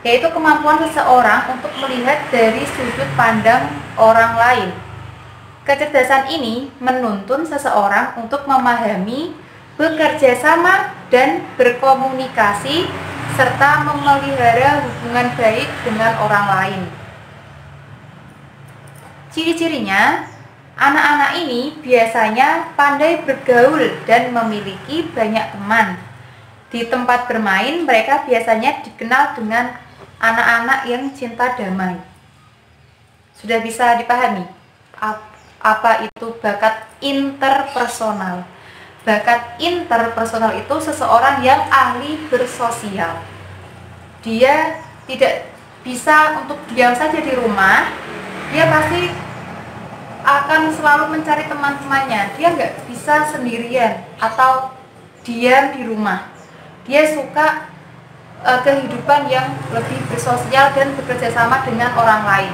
yaitu kemampuan seseorang untuk melihat dari sudut pandang orang lain. Kecerdasan ini menuntun seseorang untuk memahami, bekerja sama, dan berkomunikasi, serta memelihara hubungan baik dengan orang lain. Ciri-cirinya, anak-anak ini biasanya pandai bergaul dan memiliki banyak teman. Di tempat bermain, mereka biasanya dikenal dengan anak-anak yang cinta damai. Sudah bisa dipahami apa itu bakat interpersonal? Bakat interpersonal itu seseorang yang ahli bersosial. Dia tidak bisa untuk diam saja di rumah. Dia pasti akan selalu mencari teman-temannya. Dia nggak bisa sendirian atau diam di rumah. Dia suka kehidupan yang lebih bersosial dan bekerja sama dengan orang lain.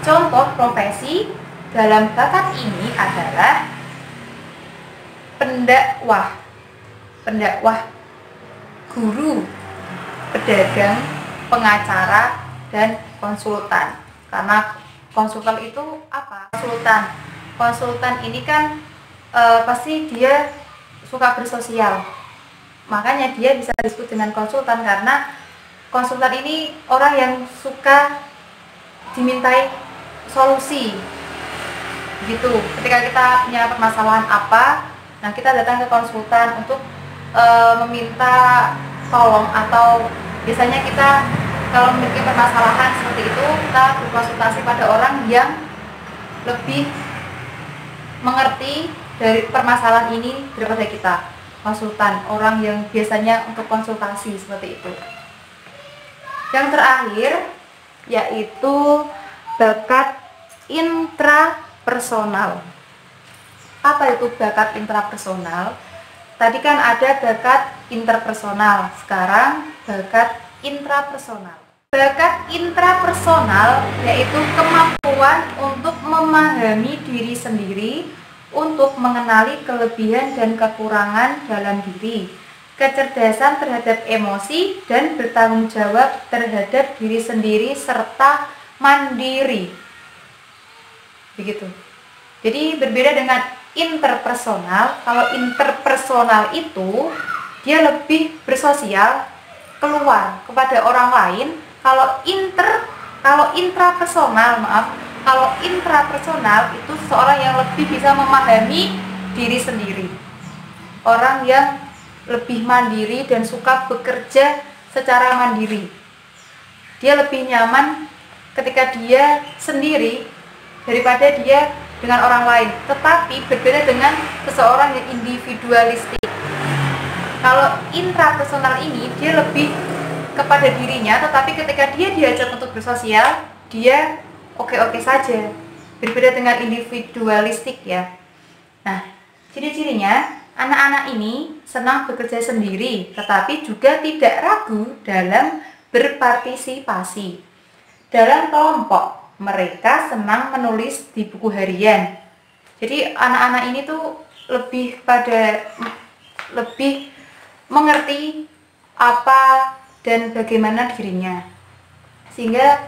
Contoh profesi dalam bakat ini adalah pendakwah, guru, pedagang, pengacara, dan konsultan. Karena konsultan itu apa? Konsultan ini kan pasti dia suka bersosial. Makanya dia bisa disebut dengan konsultan karena konsultan ini orang yang suka dimintai solusi. Gitu. Ketika kita punya permasalahan apa, nah kita datang ke konsultan untuk meminta tolong, atau biasanya kita kalau memiliki permasalahan seperti itu, kita berkonsultasi pada orang yang lebih mengerti dari permasalahan ini daripada kita. Konsultan, orang yang biasanya untuk konsultasi seperti itu. Yang terakhir yaitu bakat intrapersonal. Apa itu bakat intrapersonal? Tadi kan ada bakat interpersonal, sekarang bakat intrapersonal. Bakat intrapersonal yaitu kemampuan untuk memahami diri sendiri, untuk mengenali kelebihan dan kekurangan dalam diri, kecerdasan terhadap emosi, dan bertanggung jawab terhadap diri sendiri serta mandiri. Begitu. Jadi berbeda dengan interpersonal. Kalau interpersonal itu dia lebih bersosial, keluar kepada orang lain. Kalau intrapersonal itu seorang yang lebih bisa memahami diri sendiri. Orang yang lebih mandiri dan suka bekerja secara mandiri. Dia lebih nyaman ketika dia sendiri daripada dia dengan orang lain. Tetapi berbeda dengan seseorang yang individualistik. Kalau intrapersonal ini dia lebih kepada dirinya, tetapi ketika dia diajak untuk bersosial, dia oke-oke saja. Berbeda dengan individualistik ya. Nah, ciri-cirinya, anak-anak ini senang bekerja sendiri, tetapi juga tidak ragu dalam berpartisipasi. Dalam kelompok, mereka senang menulis di buku harian. Jadi anak-anak ini tuh lebih mengerti apa dan bagaimana dirinya, sehingga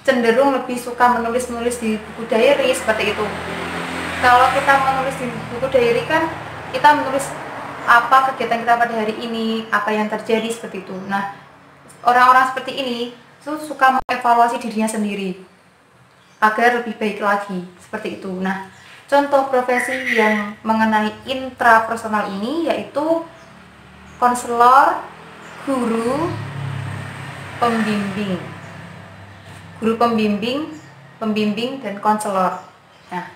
cenderung lebih suka menulis-nulis di buku diary seperti itu. Kalau kita menulis di buku diary kan kita menulis apa kegiatan kita pada hari ini, apa yang terjadi seperti itu. Nah, orang-orang seperti ini tuh suka mengevaluasi dirinya sendiri agar lebih baik lagi seperti itu. Nah, contoh profesi yang mengenai intrapersonal ini yaitu konselor, guru, pembimbing. Guru pembimbing dan konselor. Nah,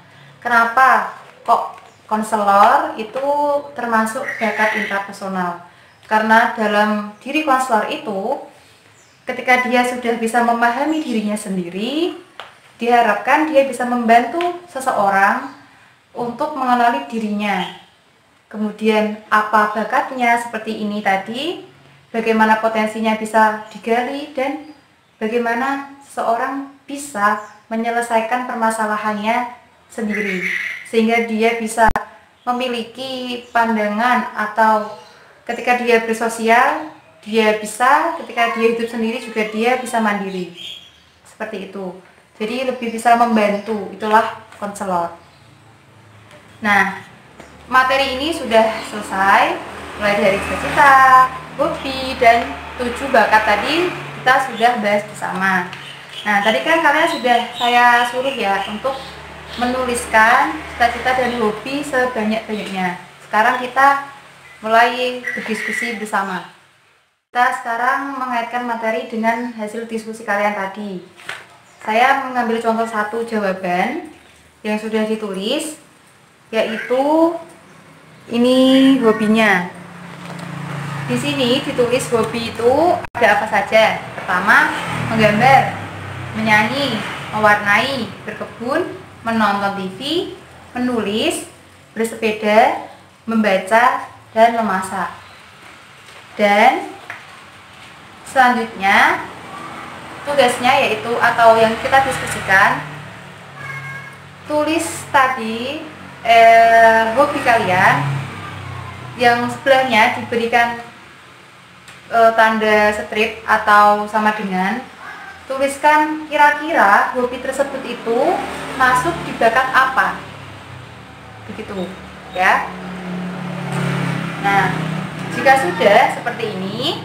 kenapa kok konselor itu termasuk bakat intrapersonal? Karena dalam diri konselor itu, ketika dia sudah bisa memahami dirinya sendiri, diharapkan dia bisa membantu seseorang untuk mengenali dirinya. Kemudian apa bakatnya seperti ini tadi, bagaimana potensinya bisa digali, dan bagaimana seseorang bisa menyelesaikan permasalahannya sendiri, sehingga dia bisa memiliki pandangan, atau ketika dia bersosial dia bisa, ketika dia hidup sendiri juga dia bisa mandiri seperti itu. Jadi lebih bisa membantu, itulah konselor. Nah, materi ini sudah selesai, mulai dari cita-cita, hobi, dan 7 bakat tadi kita sudah bahas bersama. Nah, tadi kan kalian sudah saya suruh ya untuk menuliskan cita-cita dan hobi sebanyak-banyaknya. Sekarang kita mulai berdiskusi bersama. Kita sekarang mengaitkan materi dengan hasil diskusi kalian tadi. Saya mengambil contoh satu jawaban yang sudah ditulis, yaitu ini hobinya. Di sini ditulis hobi itu ada apa saja. Pertama, menggambar, menyanyi, mewarnai, berkebun, menonton TV, menulis, bersepeda, membaca, dan memasak. Dan selanjutnya tugasnya yaitu, atau yang kita diskusikan, tulis tadi hobi kalian, yang sebelahnya diberikan tanda strip atau sama dengan, tuliskan kira-kira hobi tersebut itu masuk di bakat apa, begitu ya. Nah, jika sudah seperti ini,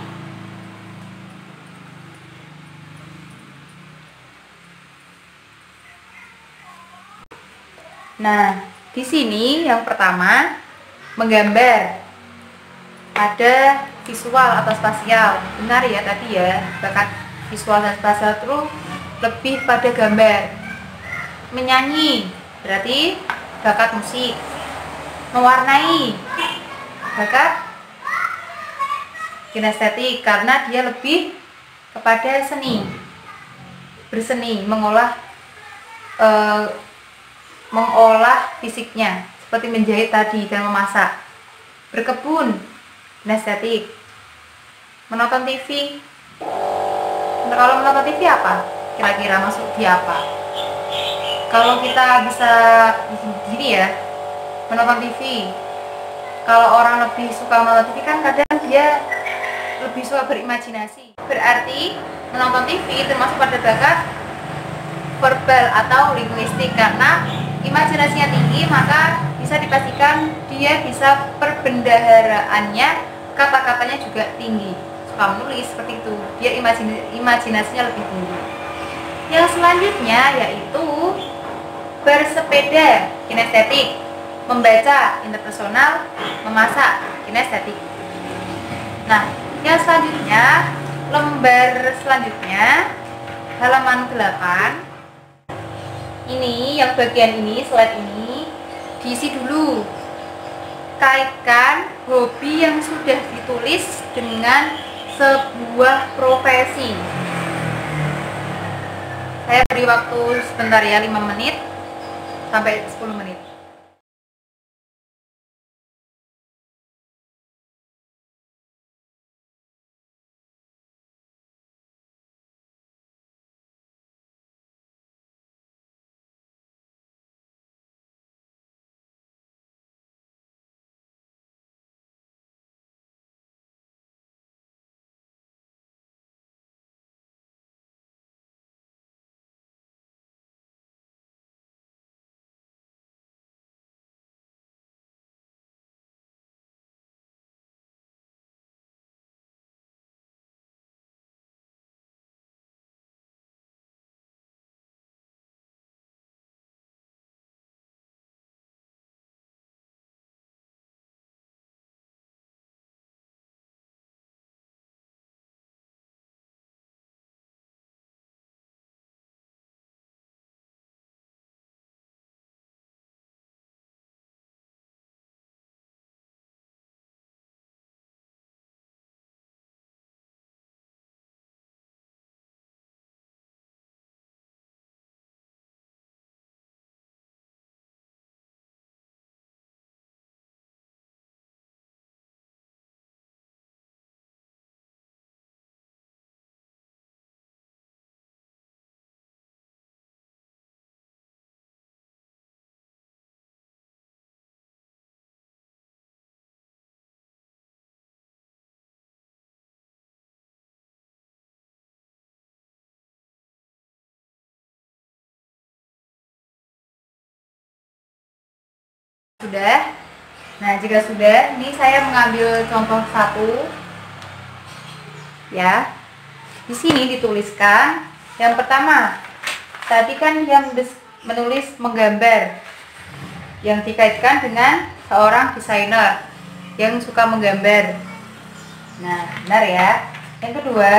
nah, di sini yang pertama menggambar, ada visual atau spasial. Benar ya tadi ya, bakat visual dan spasial itu lebih pada gambar. Menyanyi berarti bakat musik. Mewarnai, bakat kinestetik karena dia lebih kepada seni, berseni, mengolah fisiknya seperti menjahit tadi dan memasak. Berkebun, kinestetik. Menonton TV, kalau menonton TV apa? Kira-kira masuk di apa? Kalau kita bisa gini ya, menonton TV Kalau orang lebih suka menonton TV kan kadang dia lebih suka berimajinasi. Berarti menonton TV termasuk pada bakat verbal atau linguistik, karena imajinasinya tinggi, maka bisa dipastikan dia bisa perbendaharaannya, kata-katanya juga tinggi, suka menulis seperti itu, dia imajinasinya lebih tinggi. Yang selanjutnya yaitu bersepeda, kinestetik, membaca, interpersonal, memasak, kinestetik. Nah, yang selanjutnya, lembar selanjutnya, halaman 8. Ini, yang bagian ini, slide ini, diisi dulu. Kaitkan hobi yang sudah ditulis dengan sebuah profesi. Saya beri waktu sebentar ya, 5 menit sampai 10 menit. Sudah? Nah, jika sudah, ini saya mengambil contoh satu. Ya. Di sini dituliskan yang pertama. Tadi kan yang menulis menggambar. Yang dikaitkan dengan seorang desainer yang suka menggambar. Nah, benar ya. Yang kedua,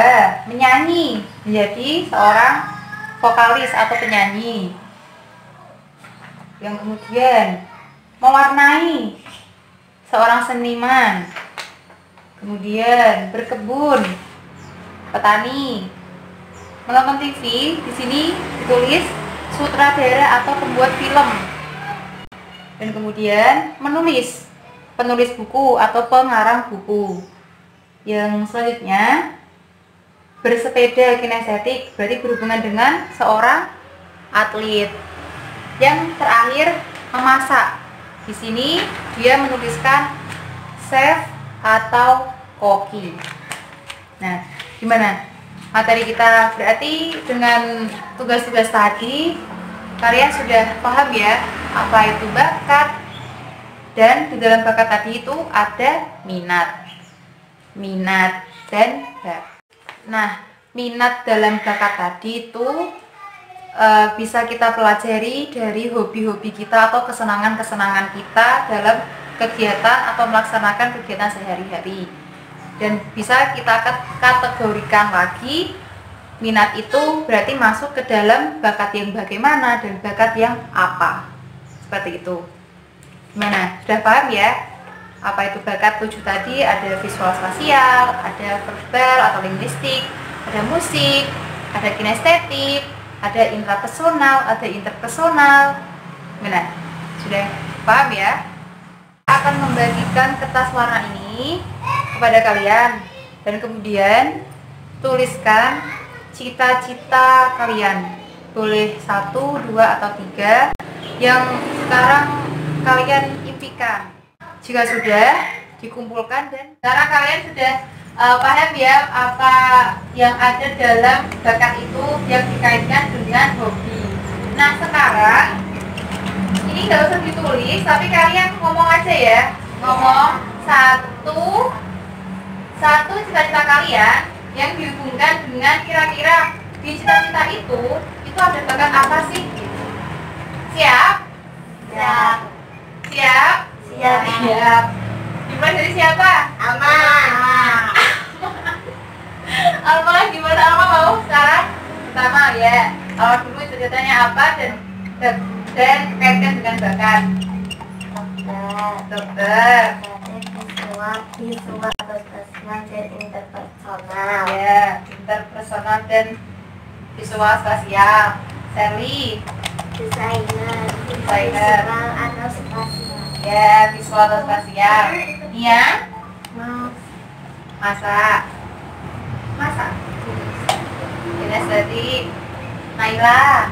menyanyi, menjadi seorang vokalis atau penyanyi. Yang kemudian mewarnai, seorang seniman. Kemudian berkebun, petani. Menonton TV, di sini ditulis sutradara atau pembuat film. Dan kemudian menulis, penulis buku atau pengarang buku. Yang selanjutnya bersepeda, kinestetik, berarti berhubungan dengan seorang atlet. Yang terakhir memasak. Di sini dia menuliskan chef atau koki. Nah, gimana materi kita? Berarti dengan tugas-tugas tadi kalian sudah paham ya apa itu bakat, dan di dalam bakat tadi itu ada minat dan bakat. Nah, minat dalam bakat tadi itu bisa kita pelajari dari hobi-hobi kita atau kesenangan-kesenangan kita dalam kegiatan atau melaksanakan kegiatan sehari-hari. Dan bisa kita kategorikan lagi, minat itu berarti masuk ke dalam bakat yang bagaimana dan bakat yang apa. Seperti itu. Gimana? Sudah paham ya? Apa itu bakat 7 tadi? Ada visual spasial, ada verbal atau linguistik, ada musik, ada kinestetik, ada intrapersonal, ada interpersonal. Gimana? Sudah paham ya? Akan membagikan kertas warna ini kepada kalian, dan kemudian tuliskan cita-cita kalian. Boleh 1, 2, atau 3 yang sekarang kalian impikan. Jika sudah dikumpulkan dan sekarang kalian sudah paham ya apa yang ada dalam bakat itu yang dikaitkan dengan hobi. Nah sekarang ini nggak usah ditulis, tapi kalian ngomong aja ya, ngomong satu cita-cita kalian yang dihubungkan dengan kira-kira di cita-cita itu ada bakat apa sih? Siap? Siap. Siap? Siap. Siap. Dimulai dari siapa? Alma. Alma, gimana Alma mau sekarang? Pertama ya, Alma dulu cita-citanya apa dan kaitkan dengan bakat. Dokter. Visual personal dan interpersonal. Ya, interpersonal dan visual spasial. Sally. Desainer. Desainer. Visual atau spasial. Ya, visual atau spasial. Nia. Masak. Kinestetik. Naila.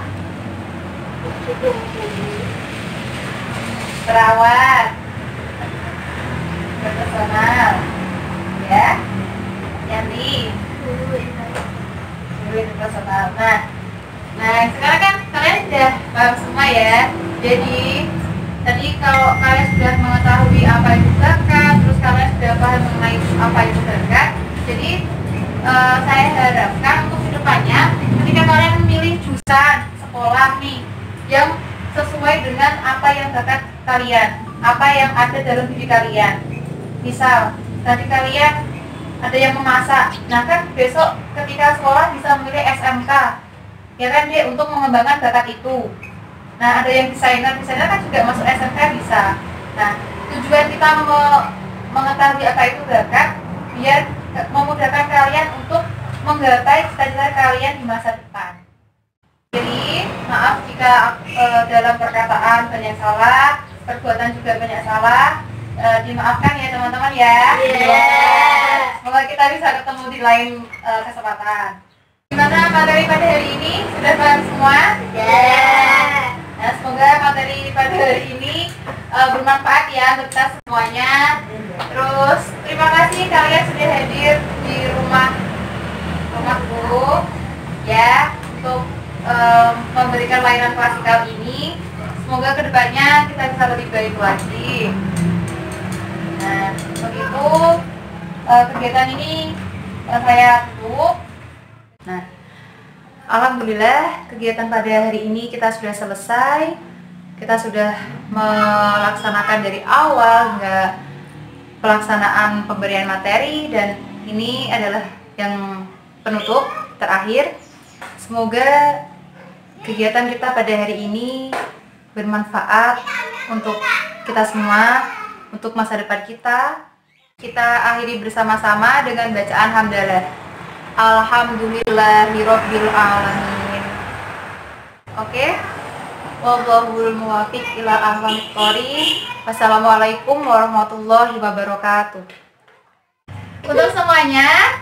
Perawat. Personal. Ya. Yanti. Guru personal. Nah sekarang kan kalian sudah paham semua ya. Jadi tadi kalau kalian sudah mengetahui apa itu bakat, terus kalian sudah paham mengenai apa itu bakat. Jadi saya harapkan untuk kedepannya ketika kalian memilih jurusan sekolah nih yang sesuai dengan apa yang bakat kalian, apa yang ada dalam diri kalian. Misal tadi kalian ada yang memasak, nah kan besok ketika sekolah bisa memilih SMK, ya kan dia untuk mengembangkan bakat itu. Nah ada yang desainer kan juga masuk SMK bisa. Nah tujuan kita mengetahui apa itu bakat biar memudahkan kalian untuk menggapai cita-cita kalian di masa depan. Jadi maaf jika dalam perkataan banyak salah, perbuatan juga banyak salah, dimaafkan ya teman-teman ya. Semoga kita bisa ketemu di lain kesempatan. Gimana materi pada hari ini? Sudah paham semua? Nah, semoga materi pada hari ini bermanfaat ya untuk kita semuanya. Terus terima kasih kalian sudah hadir di rumahku ya untuk memberikan layanan klasikal ini. Semoga kedepannya kita bisa lebih baik lagi. Nah, begitu kegiatan ini saya tutup. Nah, alhamdulillah kegiatan pada hari ini kita sudah selesai. Kita sudah melaksanakan dari awal hingga pelaksanaan pemberian materi dan ini adalah yang penutup terakhir. Semoga kegiatan kita pada hari ini bermanfaat untuk kita semua, untuk masa depan kita. Kita akhiri bersama-sama dengan bacaan hamdalah. Alhamdulillahirabbil alamin. Oke. Wallahul muwaffiq ila aqwamit thoriq. Wassalamualaikum warahmatullahi wabarakatuh. Untuk semuanya,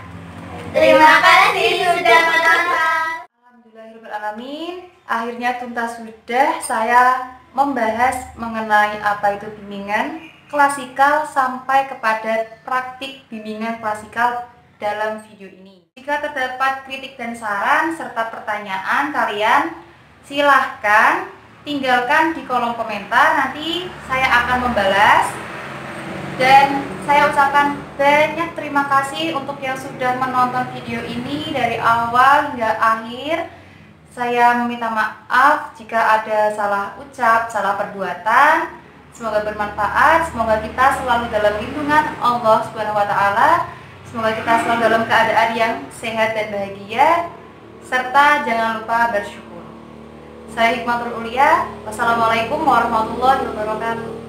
Terima kasih sudah menonton. alhamdulillahirabbil alamin. Akhirnya tuntas sudah saya membahas mengenai apa itu bimbingan klasikal sampai kepada praktik bimbingan klasikal dalam video ini. Jika terdapat kritik dan saran serta pertanyaan kalian, silahkan tinggalkan di kolom komentar, nanti saya akan membalas. Dan saya ucapkan banyak terima kasih untuk yang sudah menonton video ini dari awal hingga akhir. Saya meminta maaf jika ada salah ucap, salah perbuatan. Semoga bermanfaat, semoga kita selalu dalam lindungan Allah Subhanahu wa Ta'ala. Semoga kita selalu dalam keadaan yang sehat dan bahagia, serta jangan lupa bersyukur. Saya Hikmatul Ulia. Wassalamualaikum warahmatullahi wabarakatuh.